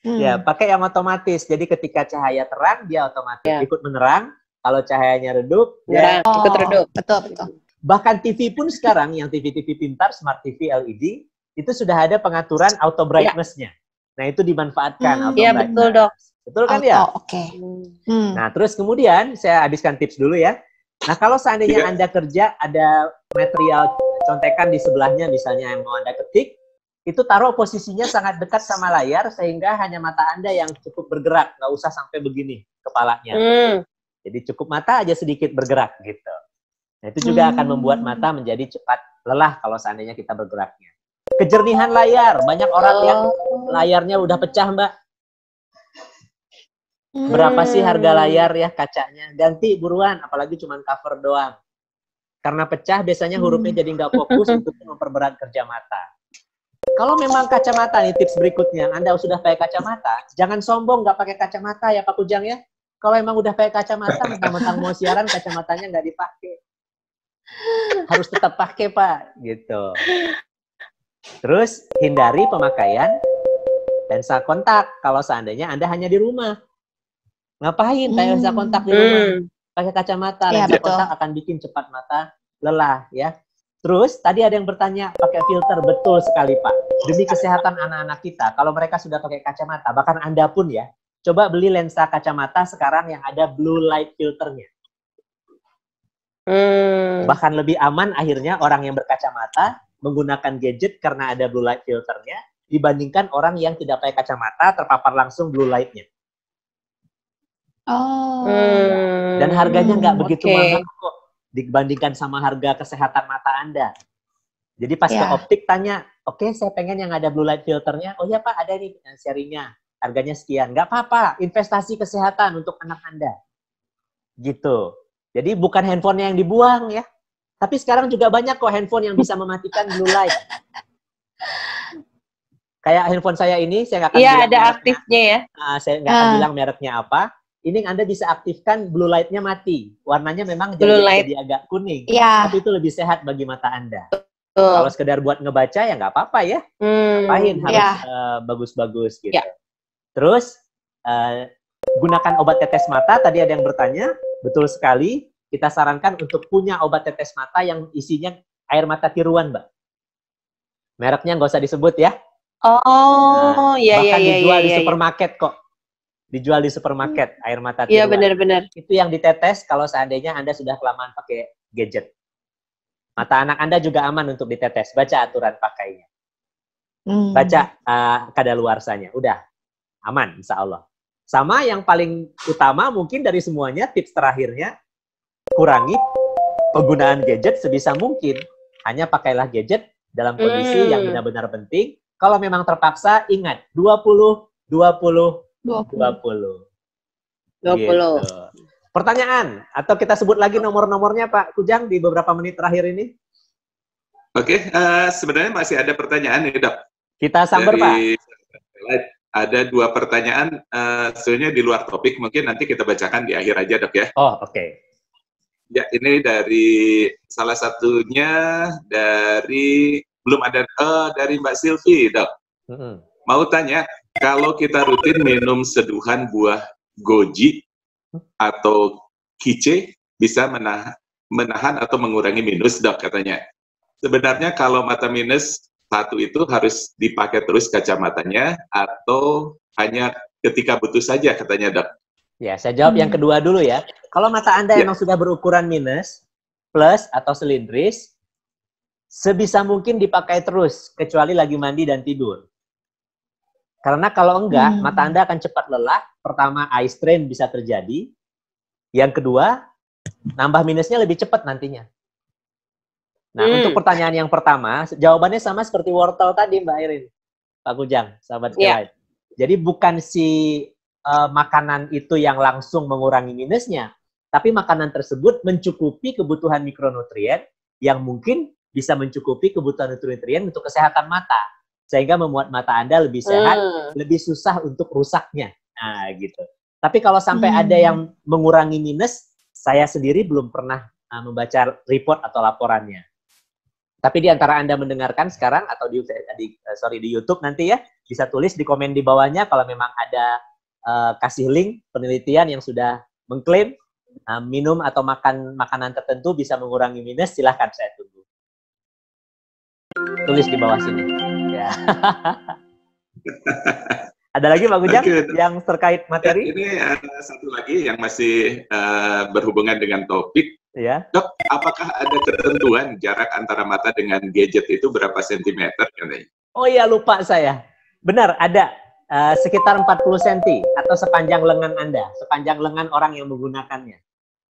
Ya, pakai yang otomatis. Jadi ketika cahaya terang, dia otomatis ikut menerang. Kalau cahayanya redup, dia ikut redup. Betul. Bahkan TV pun sekarang, yang TV-TV pintar, Smart TV LED, itu sudah ada pengaturan auto brightness-nya. Nah, itu dimanfaatkan. Iya, betul dok. Betul kan ya? Oke. Nah, terus kemudian saya habiskan tips dulu ya. Nah, kalau seandainya Anda kerja, ada material contekan di sebelahnya, misalnya yang mau Anda ketik, itu taruh posisinya sangat dekat sama layar, sehingga hanya mata Anda yang cukup bergerak, nggak usah sampai begini kepalanya. Jadi cukup mata aja sedikit bergerak gitu. Nah, itu juga akan membuat mata menjadi cepat lelah kalau seandainya kita bergeraknya. Kejernihan layar. Banyak orang yang layarnya udah pecah, Mbak. Berapa sih harga layar ya kacanya? Ganti buruan, apalagi cuma cover doang. Karena pecah, biasanya hurufnya jadi nggak fokus, untuk memperberat kerja mata. Kalau memang kacamata nih tips berikutnya, Anda sudah pakai kacamata, jangan sombong nggak pakai kacamata ya Pak Kujang ya. Kalau emang udah pakai kacamata, mentang-mentang mau siaran, kacamatanya nggak dipakai. Harus tetap pakai Pak, gitu. Terus hindari pemakaian lensa kontak kalau seandainya Anda hanya di rumah. Ngapain pakai lensa kontak di rumah? Pakai kacamata, lensa kontak akan bikin cepat mata lelah ya. Terus tadi ada yang bertanya pakai filter, betul sekali Pak. Demi kesehatan anak-anak kita, kalau mereka sudah pakai kacamata, bahkan Anda pun ya, coba beli lensa kacamata sekarang yang ada blue light filternya. Bahkan lebih aman akhirnya orang yang berkacamata menggunakan gadget karena ada blue light filternya dibandingkan orang yang tidak pakai kacamata terpapar langsung blue light-nya. Dan harganya nggak begitu mahal kok dibandingkan sama harga kesehatan mata Anda. Jadi pas ke optik tanya, oke, saya pengen yang ada blue light filternya. Oh ya Pak, ada nih serinya, harganya sekian. Nggak apa-apa, investasi kesehatan untuk anak Anda. Gitu. Jadi bukan handphonenya yang dibuang ya. Tapi sekarang juga banyak kok handphone yang bisa mematikan blue light. Kayak handphone saya ini, saya nggak akan bilang ada aktifnya ya. Saya nggak akan bilang mereknya apa. Ini Anda bisa aktifkan blue light-nya mati. Warnanya memang jadi agak kuning. Tapi itu lebih sehat bagi mata Anda. Kalau sekedar buat ngebaca ya nggak apa-apa ya. Ngapain harus bagus-bagus gitu. Terus gunakan obat tetes mata. Tadi ada yang bertanya. Betul sekali. Kita sarankan untuk punya obat tetes mata yang isinya air mata tiruan, Mbak. Mereknya nggak usah disebut ya. Bahkan dijual di supermarket kok. Dijual di supermarket, air mata tiruan. Iya, benar-benar. Itu yang ditetes kalau seandainya Anda sudah kelamaan pakai gadget. Mata anak Anda juga aman untuk ditetes. Baca aturan pakainya. Baca kadaluarsanya. Udah, aman insya Allah. Sama yang paling utama mungkin dari semuanya, tips terakhirnya, kurangi penggunaan gadget sebisa mungkin. Hanya pakailah gadget dalam kondisi yang benar-benar penting. Kalau memang terpaksa, ingat, 20. Gitu. Pertanyaan, atau kita sebut lagi nomor-nomornya Pak Kujang di beberapa menit terakhir ini? Oke, sebenarnya masih ada pertanyaan nih Dok. Kita sambar Pak. Ada 2 pertanyaan, sebenarnya di luar topik, mungkin nanti kita bacakan di akhir aja Dok ya. Oh, oke. Ya, ini dari salah satunya dari dari Mbak Silvi Dok. Mau tanya, kalau kita rutin minum seduhan buah goji atau kice bisa menahan atau mengurangi minus Dok katanya. Sebenarnya kalau mata minus 1 itu harus dipakai terus kacamatanya atau hanya ketika butuh saja katanya Dok. Ya, saya jawab yang kedua dulu ya. Kalau mata Anda memang sudah berukuran minus, plus atau silindris, sebisa mungkin dipakai terus kecuali lagi mandi dan tidur. Karena kalau enggak, mata Anda akan cepat lelah. Pertama, eye strain bisa terjadi. Yang kedua, nambah minusnya lebih cepat nantinya. Nah, untuk pertanyaan yang pertama, jawabannya sama seperti wortel tadi, Mbak Irin. Pak Kujang, sahabat Kelight. Jadi bukan si makanan itu yang langsung mengurangi minusnya, tapi makanan tersebut mencukupi kebutuhan mikronutrien yang mungkin bisa mencukupi kebutuhan nutrien untuk kesehatan mata. Sehingga membuat mata Anda lebih sehat, lebih susah untuk rusaknya. Nah, gitu. Tapi kalau sampai ada yang mengurangi minus, saya sendiri belum pernah membaca report atau laporannya. Tapi di antara Anda mendengarkan sekarang, atau di YouTube nanti ya, bisa tulis di komen di bawahnya kalau memang ada kasih link penelitian yang sudah mengklaim minum atau makan makanan tertentu bisa mengurangi minus, silahkan saya tunggu. Tulis di bawah sini. Ya. Ada lagi Pak Kujang yang terkait materi? Ya, ini ada satu lagi yang masih berhubungan dengan topik. Ya. Dok, apakah ada ketentuan jarak antara mata dengan gadget itu berapa sentimeter? Oh iya, lupa saya. Benar, ada. Sekitar 40 cm atau sepanjang lengan Anda, sepanjang lengan orang yang menggunakannya.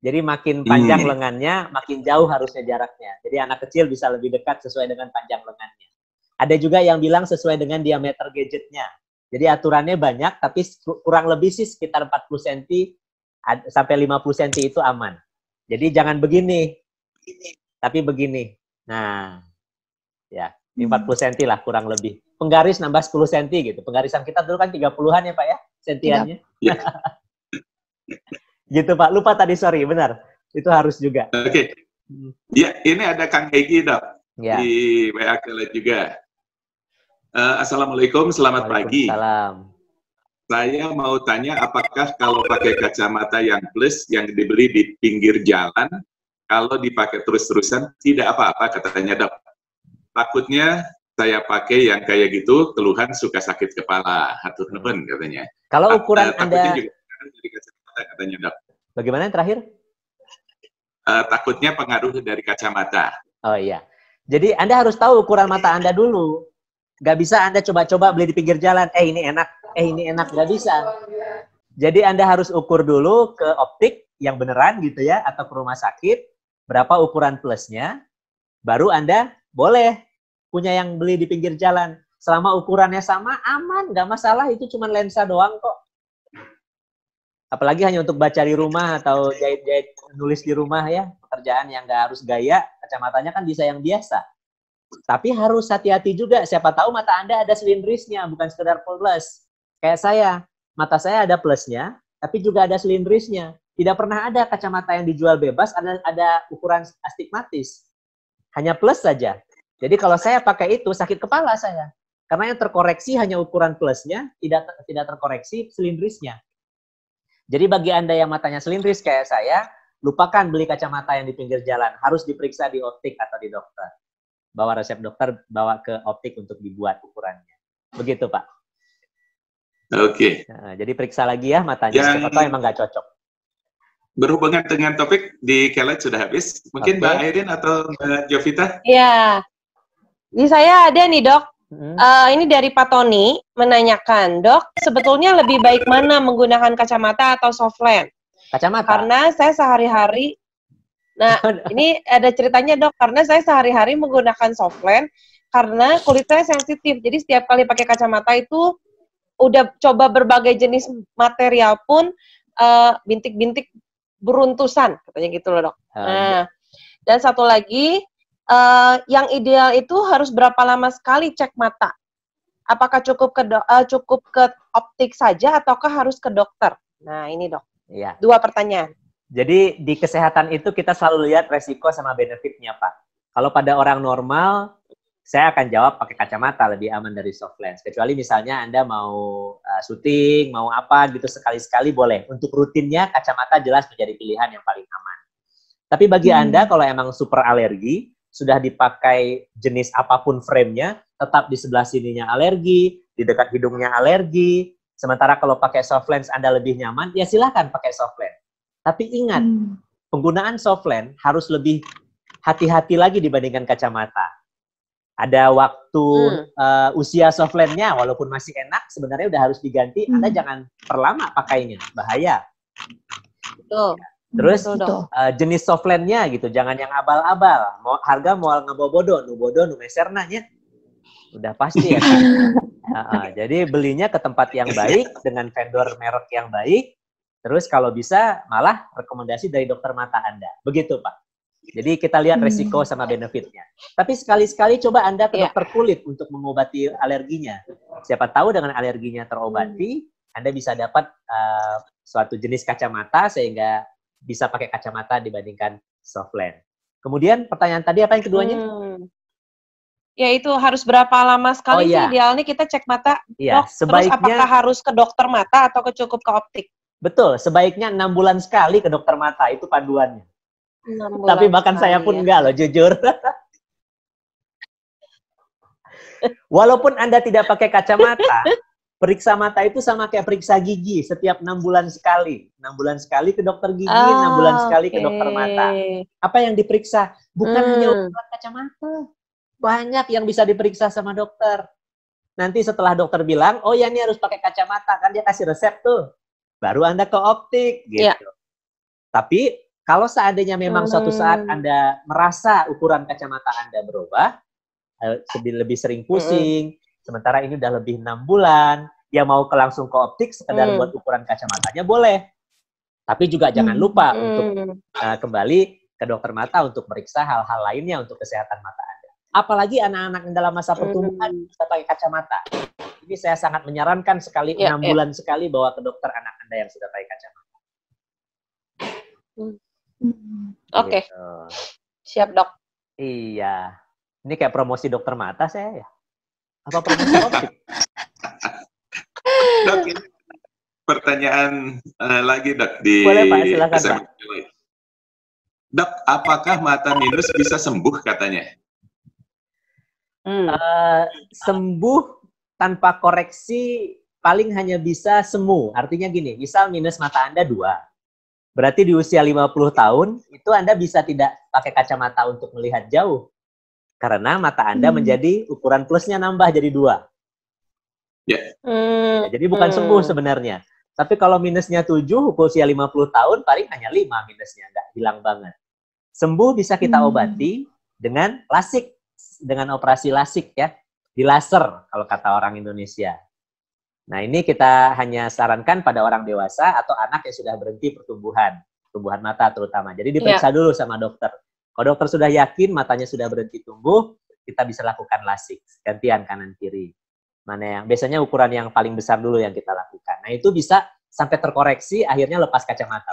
Jadi makin panjang lengannya, makin jauh harusnya jaraknya. Jadi anak kecil bisa lebih dekat sesuai dengan panjang lengannya. Ada juga yang bilang sesuai dengan diameter gadgetnya. Jadi aturannya banyak, tapi kurang lebih sih sekitar 40 cm sampai 50 cm itu aman. Jadi jangan begini, tapi begini. Nah, ya, 40 cm lah kurang lebih. Penggaris nambah 10 cm gitu. Penggarisan kita dulu kan 30-an ya Pak ya, sentiannya. Ya. Gitu Pak, lupa tadi, sorry, benar. Itu harus juga. Oke. Ya, ini ada Kang Hegi, Dok. Ya. Di WA Kelet juga. Assalamualaikum, selamat pagi. Salam. Saya mau tanya, apakah kalau pakai kacamata yang plus, yang dibeli di pinggir jalan, kalau dipakai terus-terusan, tidak apa-apa, katanya Dok. Takutnya saya pakai yang kayak gitu, keluhan suka sakit kepala, hatur nuhun, katanya. Kalau ukuran Anda... juga dari kacamata, katanya Dok. Bagaimana yang terakhir? Takutnya pengaruh dari kacamata. Oh iya. Jadi Anda harus tahu ukuran mata Anda dulu. Nggak bisa Anda coba-coba beli di pinggir jalan, ini enak, nggak bisa. Jadi Anda harus ukur dulu ke optik yang beneran gitu ya, atau ke rumah sakit, berapa ukuran plusnya, baru Anda boleh punya yang beli di pinggir jalan. Selama ukurannya sama, aman, nggak masalah, itu cuma lensa doang kok. Apalagi hanya untuk baca di rumah atau jahit-jahit nulis di rumah ya, pekerjaan yang nggak harus gaya, kacamatanya kan bisa yang biasa. Tapi harus hati-hati juga, siapa tahu mata Anda ada silindrisnya, bukan sekedar plus. Kayak saya, mata saya ada plusnya, tapi juga ada silindrisnya. Tidak pernah ada kacamata yang dijual bebas, ada ukuran astigmatis. Hanya plus saja. Jadi kalau saya pakai itu, sakit kepala saya. Karena yang terkoreksi hanya ukuran plusnya, tidak terkoreksi silindrisnya. Jadi bagi Anda yang matanya silindris kayak saya, lupakan beli kacamata yang di pinggir jalan. Harus diperiksa di optik atau di dokter. Bawa resep dokter, bawa ke optik untuk dibuat ukurannya. Begitu, Pak. Oke. Nah, jadi periksa lagi ya matanya, siapa tahu emang nggak cocok. Berhubungan dengan topik di Kelet sudah habis. Mungkin Mbak Airin atau Mbak Jovita? Iya. Di saya ada nih, Dok. Ini dari Pak Tony menanyakan, Dok, sebetulnya lebih baik mana menggunakan kacamata atau soft lens? Kacamata? Karena saya sehari-hari... Nah, ini ada ceritanya Dok, karena saya sehari-hari menggunakan soft lens karena kulit saya sensitif. Jadi setiap kali pakai kacamata itu udah coba berbagai jenis material pun bintik-bintik beruntusan, katanya gitu loh Dok. Nah, dan satu lagi, yang ideal itu harus berapa lama sekali cek mata? Apakah cukup ke optik saja ataukah harus ke dokter? Nah, ini Dok. Iya. 2 pertanyaan. Jadi di kesehatan itu kita selalu lihat resiko sama benefitnya, Pak. Kalau pada orang normal, saya akan jawab pakai kacamata lebih aman dari soft lens. Kecuali misalnya Anda mau syuting, mau apa gitu sekali-sekali boleh. Untuk rutinnya kacamata jelas menjadi pilihan yang paling aman. Tapi bagi Anda kalau emang super alergi, sudah dipakai jenis apapun frame-nya, tetap di sebelah sininya alergi, di dekat hidungnya alergi. Sementara kalau pakai soft lens Anda lebih nyaman, ya silahkan pakai soft lens. Tapi ingat, penggunaan soft lens harus lebih hati-hati lagi dibandingkan kacamata. Ada waktu usia soft lens-nya, walaupun masih enak, sebenarnya udah harus diganti. Anda jangan perlama pakainya, bahaya. Betul. Terus jenis soft lens-nya gitu, jangan yang abal-abal. Harga mau ngabobodo, nu meserna nya. Udah pasti ya kan. Jadi belinya ke tempat yang baik dengan vendor merek yang baik. Terus kalau bisa malah rekomendasi dari dokter mata Anda. Begitu, Pak. Jadi kita lihat resiko sama benefitnya. Tapi sekali-sekali coba Anda ke dokter kulit untuk mengobati alerginya. Siapa tahu dengan alerginya terobati, Anda bisa dapat suatu jenis kacamata sehingga bisa pakai kacamata dibandingkan soft lens. Kemudian pertanyaan tadi apa yang keduanya? Ya itu harus berapa lama sekali sih idealnya kita cek mata, Dok? Sebaiknya, terus apakah harus ke dokter mata atau cukup ke optik? Betul, sebaiknya 6 bulan sekali ke dokter mata, itu panduannya. Tapi bahkan saya pun enggak loh, jujur. Walaupun Anda tidak pakai kacamata, periksa mata itu sama kayak periksa gigi, setiap 6 bulan sekali. 6 bulan sekali ke dokter gigi, 6 bulan sekali ke dokter mata. Apa yang diperiksa? Bukan hanya ukuran kacamata. Banyak yang bisa diperiksa sama dokter. Nanti setelah dokter bilang, oh ya ini harus pakai kacamata, kan dia kasih resep tuh. Baru Anda ke optik, gitu. Tapi, kalau seandainya memang suatu saat Anda merasa ukuran kacamata Anda berubah, lebih sering pusing, sementara ini udah lebih 6 bulan, dia mau langsung ke optik sekedar buat ukuran kacamatanya boleh. Tapi juga jangan lupa untuk kembali ke dokter mata untuk meriksa hal-hal lainnya untuk kesehatan mata Anda. Apalagi anak-anak yang dalam masa pertumbuhan bisa pakai kacamata. Ini saya sangat menyarankan sekali 6 bulan sekali bawa ke dokter anak Anda yang sudah pakai kacamata. Oke. Gitu. Siap, Dok. Iya. Ini kayak promosi dokter mata saya ya. Apa promosi optik? Dok, ini pertanyaan lagi, Dok, di Boleh, Pak, silakan, Pak. Dok, apakah mata minus bisa sembuh katanya? Sembuh tanpa koreksi paling hanya bisa semu. Artinya gini, misal minus mata Anda 2. Berarti di usia 50 tahun, itu Anda bisa tidak pakai kacamata untuk melihat jauh. Karena mata Anda menjadi ukuran plusnya nambah jadi 2. Ya, jadi bukan sembuh sebenarnya. Tapi kalau minusnya 7, usia 50 tahun, paling hanya 5 minusnya. Nggak hilang banget. Sembuh bisa kita obati dengan lasik. Dengan operasi lasik ya. Di laser, kalau kata orang Indonesia. Nah, ini kita hanya sarankan pada orang dewasa atau anak yang sudah berhenti pertumbuhan mata terutama. Jadi diperiksa dulu sama dokter. Kalau dokter sudah yakin matanya sudah berhenti tumbuh, kita bisa lakukan lasik, gantian kanan kiri. Mana yang biasanya ukuran yang paling besar dulu yang kita lakukan. Nah, itu bisa sampai terkoreksi, akhirnya lepas kacamata.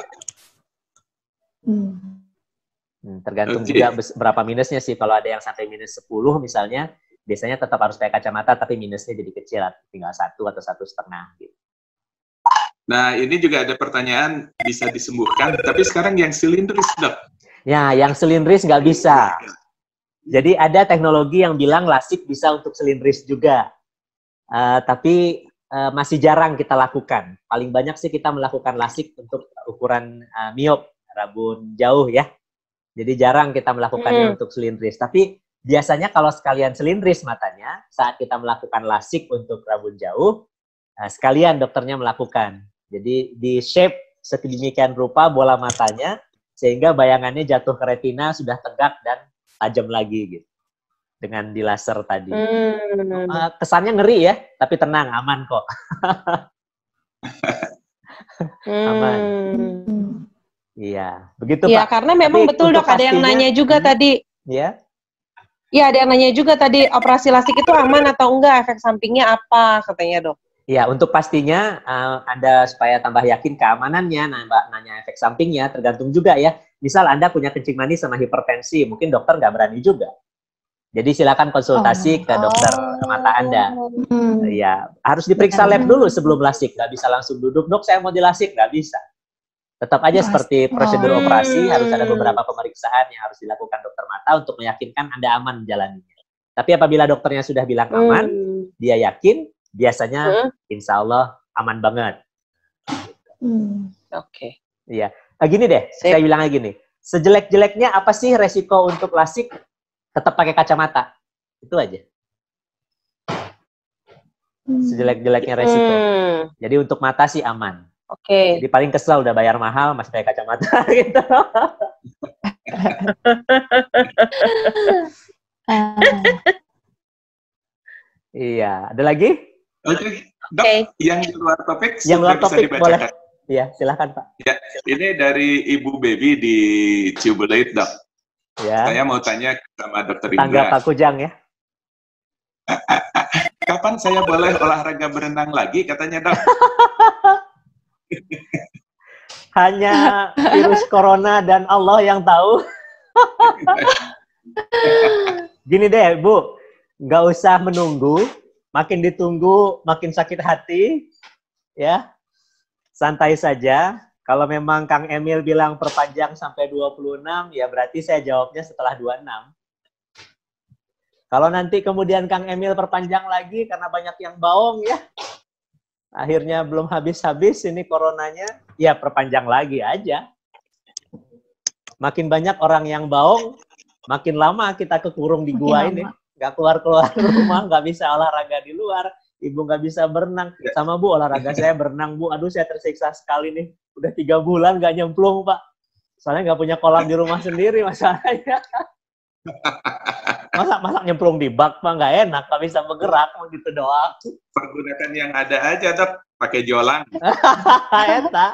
Tergantung juga berapa minusnya sih. Kalau ada yang sampai minus 10 misalnya, biasanya tetap harus pakai kacamata, tapi minusnya jadi kecil, tinggal 1 atau 1,5 gitu. Nah, ini juga ada pertanyaan, bisa disembuhkan, tapi sekarang yang silindris, Dok. Ya, yang silindris nggak bisa. Jadi ada teknologi yang bilang lasik bisa untuk silindris juga. Tapi masih jarang kita lakukan. Paling banyak sih kita melakukan lasik untuk ukuran miop, rabun jauh ya. Jadi jarang kita melakukannya untuk silindris. Tapi biasanya kalau sekalian silindris matanya, saat kita melakukan lasik untuk rabun jauh, sekalian dokternya melakukan. Jadi di shape sedemikian rupa bola matanya, sehingga bayangannya jatuh ke retina sudah tegak dan tajam lagi gitu. Dengan di laser tadi. Kesannya ngeri ya, tapi tenang, aman kok. Aman. Iya, begitu ya, Pak. Karena memang betul Dok, ada yang nanya juga tadi. Ya. Iya, ada yang nanya juga tadi, operasi lasik itu aman atau enggak, efek sampingnya apa katanya Dok? Ya, untuk pastinya Anda supaya tambah yakin keamanannya, Mbak nanya efek sampingnya, tergantung juga ya. Misal Anda punya kencing manis sama hipertensi, mungkin dokter nggak berani juga. Jadi silakan konsultasi ke dokter mata Anda. Ya, harus diperiksa lab dulu sebelum lasik. Nggak bisa langsung duduk, Dok saya mau dilasik, nggak bisa. Tetap aja seperti prosedur operasi, harus ada beberapa pemeriksaan yang harus dilakukan dokter mata untuk meyakinkan Anda aman menjalaninya. Tapi apabila dokternya sudah bilang aman, dia yakin, biasanya insya Allah aman banget. Oke. Iya. Gini deh, saya bilang gini. Sejelek-jeleknya apa sih resiko untuk lasik tetap pakai kacamata? Itu aja. Sejelek-jeleknya resiko. Jadi untuk mata sih aman. Oke. Jadi paling kesel udah bayar mahal masih pakai kacamata gitu. Iya. Ada lagi? Oke. Dok, yang di luar topik yang luar topik bisa dibacakan. Boleh. Iya, silakan Pak. Ya, ini dari Ibu Baby di Ciumbuleuit, Dok. Ya. Saya mau tanya sama Dokter Tangga Indra. Pak Kujang ya. Kapan saya boleh olahraga berenang lagi katanya, Dok? Hanya virus corona dan Allah yang tahu. Gini deh, Bu. Nggak usah menunggu. Makin ditunggu, makin sakit hati. Ya. Santai saja. Kalau memang Kang Emil bilang perpanjang sampai 26, ya berarti saya jawabnya setelah 26. Kalau nanti kemudian Kang Emil perpanjang lagi karena banyak yang bohong ya. Akhirnya belum habis-habis ini coronanya, ya perpanjang lagi aja. Makin banyak orang yang bohong, makin lama kita kekurung di gua ini. Nggak keluar-keluar rumah, nggak bisa olahraga di luar. Ibu nggak bisa berenang. Sama Bu, olahraga saya berenang, Bu. Aduh, saya tersiksa sekali nih. Udah 3 bulan nggak nyemplung, Pak. Soalnya nggak punya kolam di rumah sendiri masalahnya. Masa nyemplung di bak mah nggak enak, nggak bisa bergerak gitu doang. Pergunakan yang ada aja, Dok. Pakai jolang. Eta.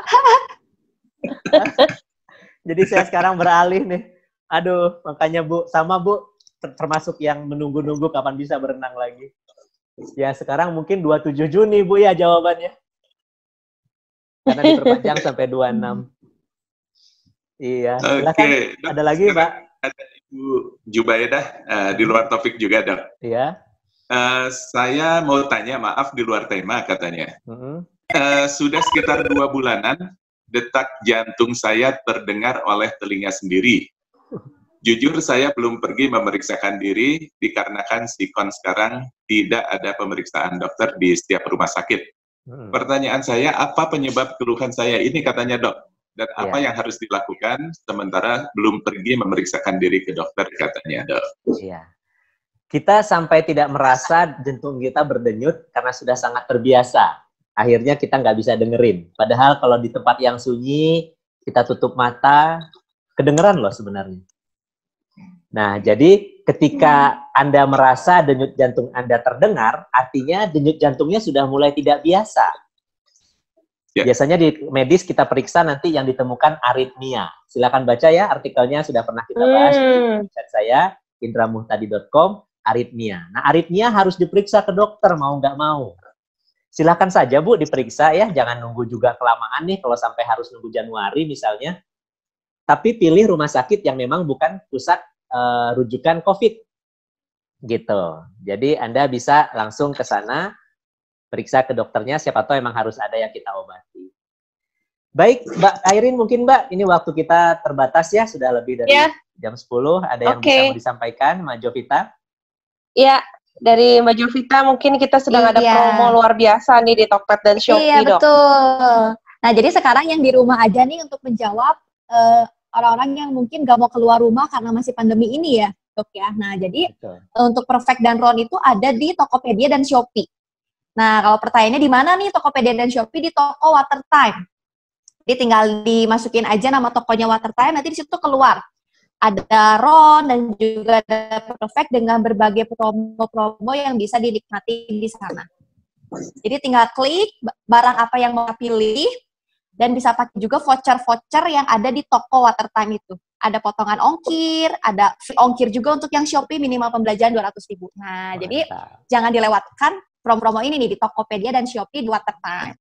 Jadi saya sekarang beralih nih. Aduh, makanya Bu, sama Bu, termasuk yang menunggu-nunggu kapan bisa berenang lagi. Ya sekarang mungkin 27 Juni Bu ya jawabannya. Karena diperpanjang sampai 26. Iya, silakan. Ada lagi Mbak? Ada Ibu Jubaidah di luar topik juga, Dok. Iya. Saya mau tanya, maaf di luar tema katanya. Sudah sekitar 2 bulanan, detak jantung saya terdengar oleh telinga sendiri. Jujur saya belum pergi memeriksakan diri dikarenakan sikon sekarang tidak ada pemeriksaan dokter di setiap rumah sakit. Pertanyaan saya, apa penyebab keluhan saya ini katanya, Dok? Dan apa yang harus dilakukan sementara belum pergi memeriksakan diri ke dokter katanya, Dok? Iya. Kita sampai tidak merasa jantung kita berdenyut karena sudah sangat terbiasa. Akhirnya kita nggak bisa dengerin. Padahal kalau di tempat yang sunyi, kita tutup mata, kedengeran loh sebenarnya. Nah, jadi ketika Anda merasa denyut jantung Anda terdengar, artinya denyut jantungnya sudah mulai tidak biasa. Biasanya di medis kita periksa nanti yang ditemukan aritmia. Silakan baca ya, artikelnya sudah pernah kita bahas di website saya, indramuhtadi.com, aritmia. Nah, aritmia harus diperiksa ke dokter, mau nggak mau. Silakan saja Bu diperiksa ya, jangan nunggu juga kelamaan nih kalau sampai harus nunggu Januari misalnya. Tapi pilih rumah sakit yang memang bukan pusat rujukan COVID. Gitu. Jadi Anda bisa langsung ke sana, periksa ke dokternya, siapa tahu emang harus ada yang kita obati. Baik, Mbak Airin mungkin Mbak, ini waktu kita terbatas ya, sudah lebih dari jam 10. Ada yang bisa mau disampaikan, Mbak Jovita? Iya. Dari Mbak Jovita mungkin kita sedang ada promo luar biasa nih di Tokped dan Shopee, Dok. Iya, betul. Nah, jadi sekarang yang di rumah aja nih untuk menjawab orang-orang yang mungkin gak mau keluar rumah karena masih pandemi ini ya, Dok ya. Nah, jadi untuk Perfect dan Ron itu ada di Tokopedia dan Shopee. Nah, kalau pertanyaannya di mana nih Tokopedia dan Shopee? Di toko Watertime. Jadi tinggal dimasukin aja nama tokonya Watertime, nanti di situ keluar. Ada Ron dan juga ada Perfect dengan berbagai promo-promo yang bisa dinikmati di sana. Jadi tinggal klik barang apa yang mau pilih dan bisa pakai juga voucher-voucher yang ada di toko Watertime itu. Ada potongan ongkir, ada free ongkir juga untuk yang Shopee minimal pembelanjaan 200.000. Nah, jadi jangan dilewatkan promo-promo ini nih di Tokopedia dan Shopee di Watertime.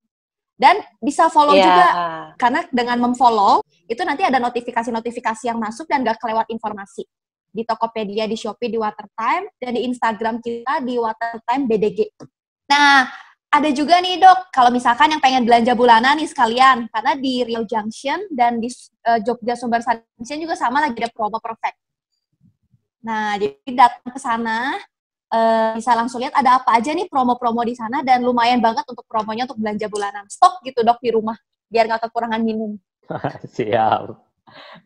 Dan bisa follow juga, karena dengan memfollow, itu nanti ada notifikasi-notifikasi yang masuk dan gak kelewat informasi. Di Tokopedia, di Shopee, di Watertime, dan di Instagram kita di Watertime BDG. Nah, ada juga nih Dok, kalau misalkan yang pengen belanja bulanan nih sekalian, karena di Riau Junction dan di Jogja Sumber Junction juga sama lagi ada promo Perfect. Nah, jadi datang ke sana, bisa langsung lihat ada apa aja nih promo-promo di sana dan lumayan banget untuk promonya untuk belanja bulanan. Stok gitu Dok di rumah biar nggak kekurangan minum. Siap.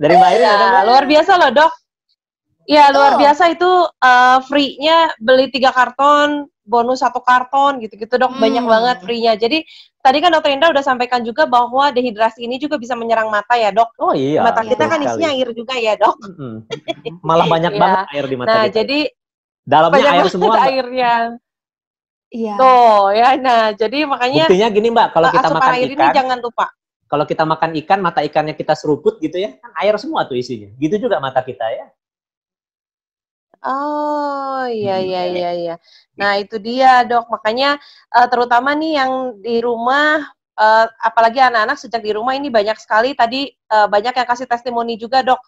Dari Mbak Irin ada Mbak? Luar biasa loh Dok. Ya luar biasa itu free-nya beli 3 karton bonus 1 karton gitu-gitu Dok, banyak banget free-nya. Jadi tadi kan Dokter Indra udah sampaikan juga bahwa dehidrasi ini juga bisa menyerang mata ya Dok. Oh iya. Mata kita kan isinya air juga ya Dok. Malah banyak banget air di mata kita. Nah jadi dalamnya air semua. Airnya. Iya. Tuh ya, nah jadi makanya. Buktinya gini Mbak, kalau kita makan air ikan. Ini jangan lupa. Kalau kita makan ikan, mata ikannya kita seruput gitu ya, kan air semua tuh isinya. Gitu juga mata kita ya. Oh iya. Nah itu dia Dok, makanya terutama nih yang di rumah, apalagi anak-anak sejak di rumah ini banyak sekali tadi banyak yang kasih testimoni juga Dok.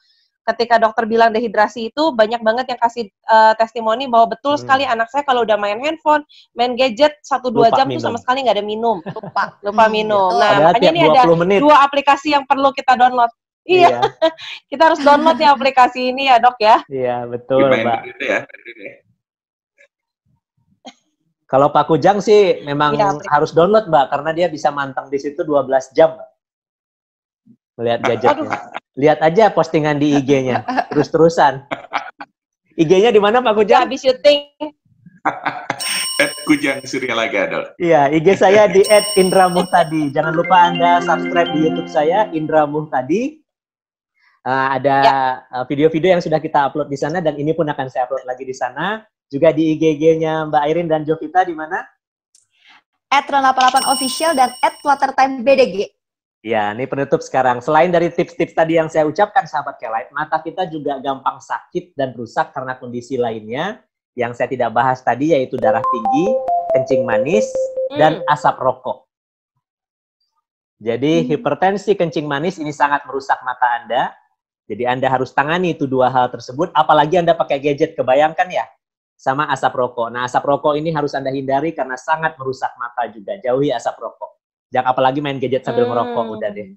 Ketika dokter bilang dehidrasi itu banyak banget yang kasih testimoni bahwa betul sekali anak saya kalau udah main handphone, main gadget 1-2 jam tuh sama sekali nggak ada minum, lupa minum. Nah makanya ini ada 2 aplikasi yang perlu kita download. Iya, kita harus download ya aplikasi ini ya Dok ya. Iya betul Mbak. Kalau Pak Kujang sih memang harus download Mbak, karena dia bisa mantang di situ 12 jam Mbak. Melihat gadgetnya. Lihat aja postingan di IG-nya, terus-terusan. IG-nya di mana Pak Kujang? Habis syuting. Kujang Suryalaga. Iya, IG saya di @indramuhtadi. Jangan lupa Anda subscribe di YouTube saya, Indra Muhtadi. Ada video-video yang sudah kita upload di sana, dan ini pun akan saya upload lagi di sana. Juga di IG-nya Mbak Airin dan Jovita di mana? @ron88official dan @watertimebdg. Ya, ini penutup sekarang. Selain dari tips-tips tadi yang saya ucapkan, sahabat K-Lite, mata kita juga gampang sakit dan rusak karena kondisi lainnya yang saya tidak bahas tadi, yaitu darah tinggi, kencing manis, dan asap rokok. Jadi hipertensi, kencing manis ini sangat merusak mata Anda. Jadi Anda harus tangani itu dua hal tersebut, apalagi Anda pakai gadget, kebayangkan ya, sama asap rokok. Nah, asap rokok ini harus Anda hindari karena sangat merusak mata juga. Jauhi asap rokok. Jangan apalagi main gadget sambil ngerokok, udah deh.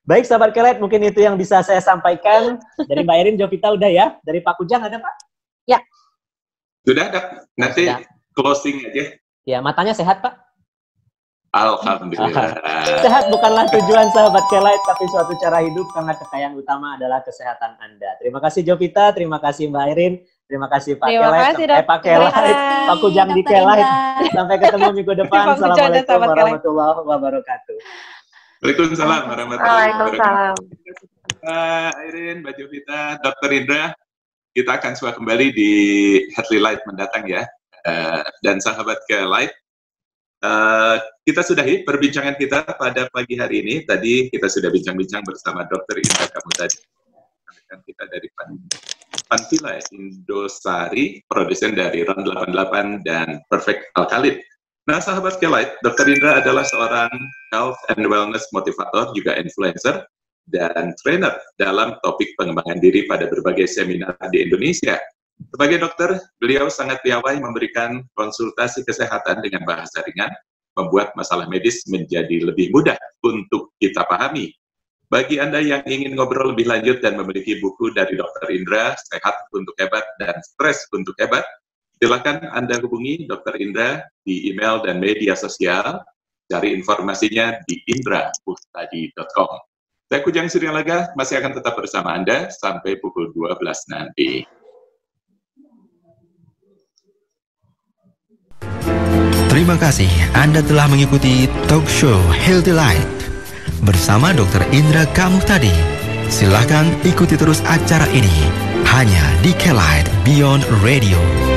Baik, sahabat K-Lite, mungkin itu yang bisa saya sampaikan. Dari Mbak Airin, Jovita udah ya? Dari Pak Kujang ada, Pak? Ya. Sudah ada. Nanti closing aja. Ya, matanya sehat, Pak? Alhamdulillah. Sehat bukanlah tujuan, sahabat K-Lite, tapi suatu cara hidup karena kekayaan utama adalah kesehatan Anda. Terima kasih Jovita, terima kasih Mbak Airin, terima kasih Pak K-Lite, Pak K-Lite, Pak Kujang di K-Lite. Sampai ketemu minggu depan. Assalamualaikum warahmatullahi wabarakatuh. Waalaikumsalam warahmatullahi wabarakatuh. Mbak Airin, Mbak Jovita, Dr. Indra, kita akan sudah kembali di Headly Light mendatang ya. Dan sahabat K-Lite, kita sudahi perbincangan kita pada pagi hari ini. Tadi kita sudah bincang-bincang bersama Dr. Indra Kamutadi, kita dari Panvilla Indosari, produsen dari Ron 88 dan Perfect Alkaline. Nah, sahabat K-Lite, Dr. Indra adalah seorang health and wellness motivator, juga influencer dan trainer dalam topik pengembangan diri pada berbagai seminar di Indonesia. Sebagai dokter, beliau sangat piawai memberikan konsultasi kesehatan dengan bahasa ringan, membuat masalah medis menjadi lebih mudah untuk kita pahami. Bagi Anda yang ingin ngobrol lebih lanjut dan memiliki buku dari Dr. Indra, Sehat untuk Hebat dan Stres untuk Hebat, silakan Anda hubungi Dr. Indra di email dan media sosial. Cari informasinya di indrapustadi.com. Saya Kujang Suryalaga masih akan tetap bersama Anda sampai pukul 12 nanti. Terima kasih Anda telah mengikuti talk show Healthy Light bersama Dr. Indra Kamutadi. Silahkan ikuti terus acara ini hanya di K-Lite Beyond Radio.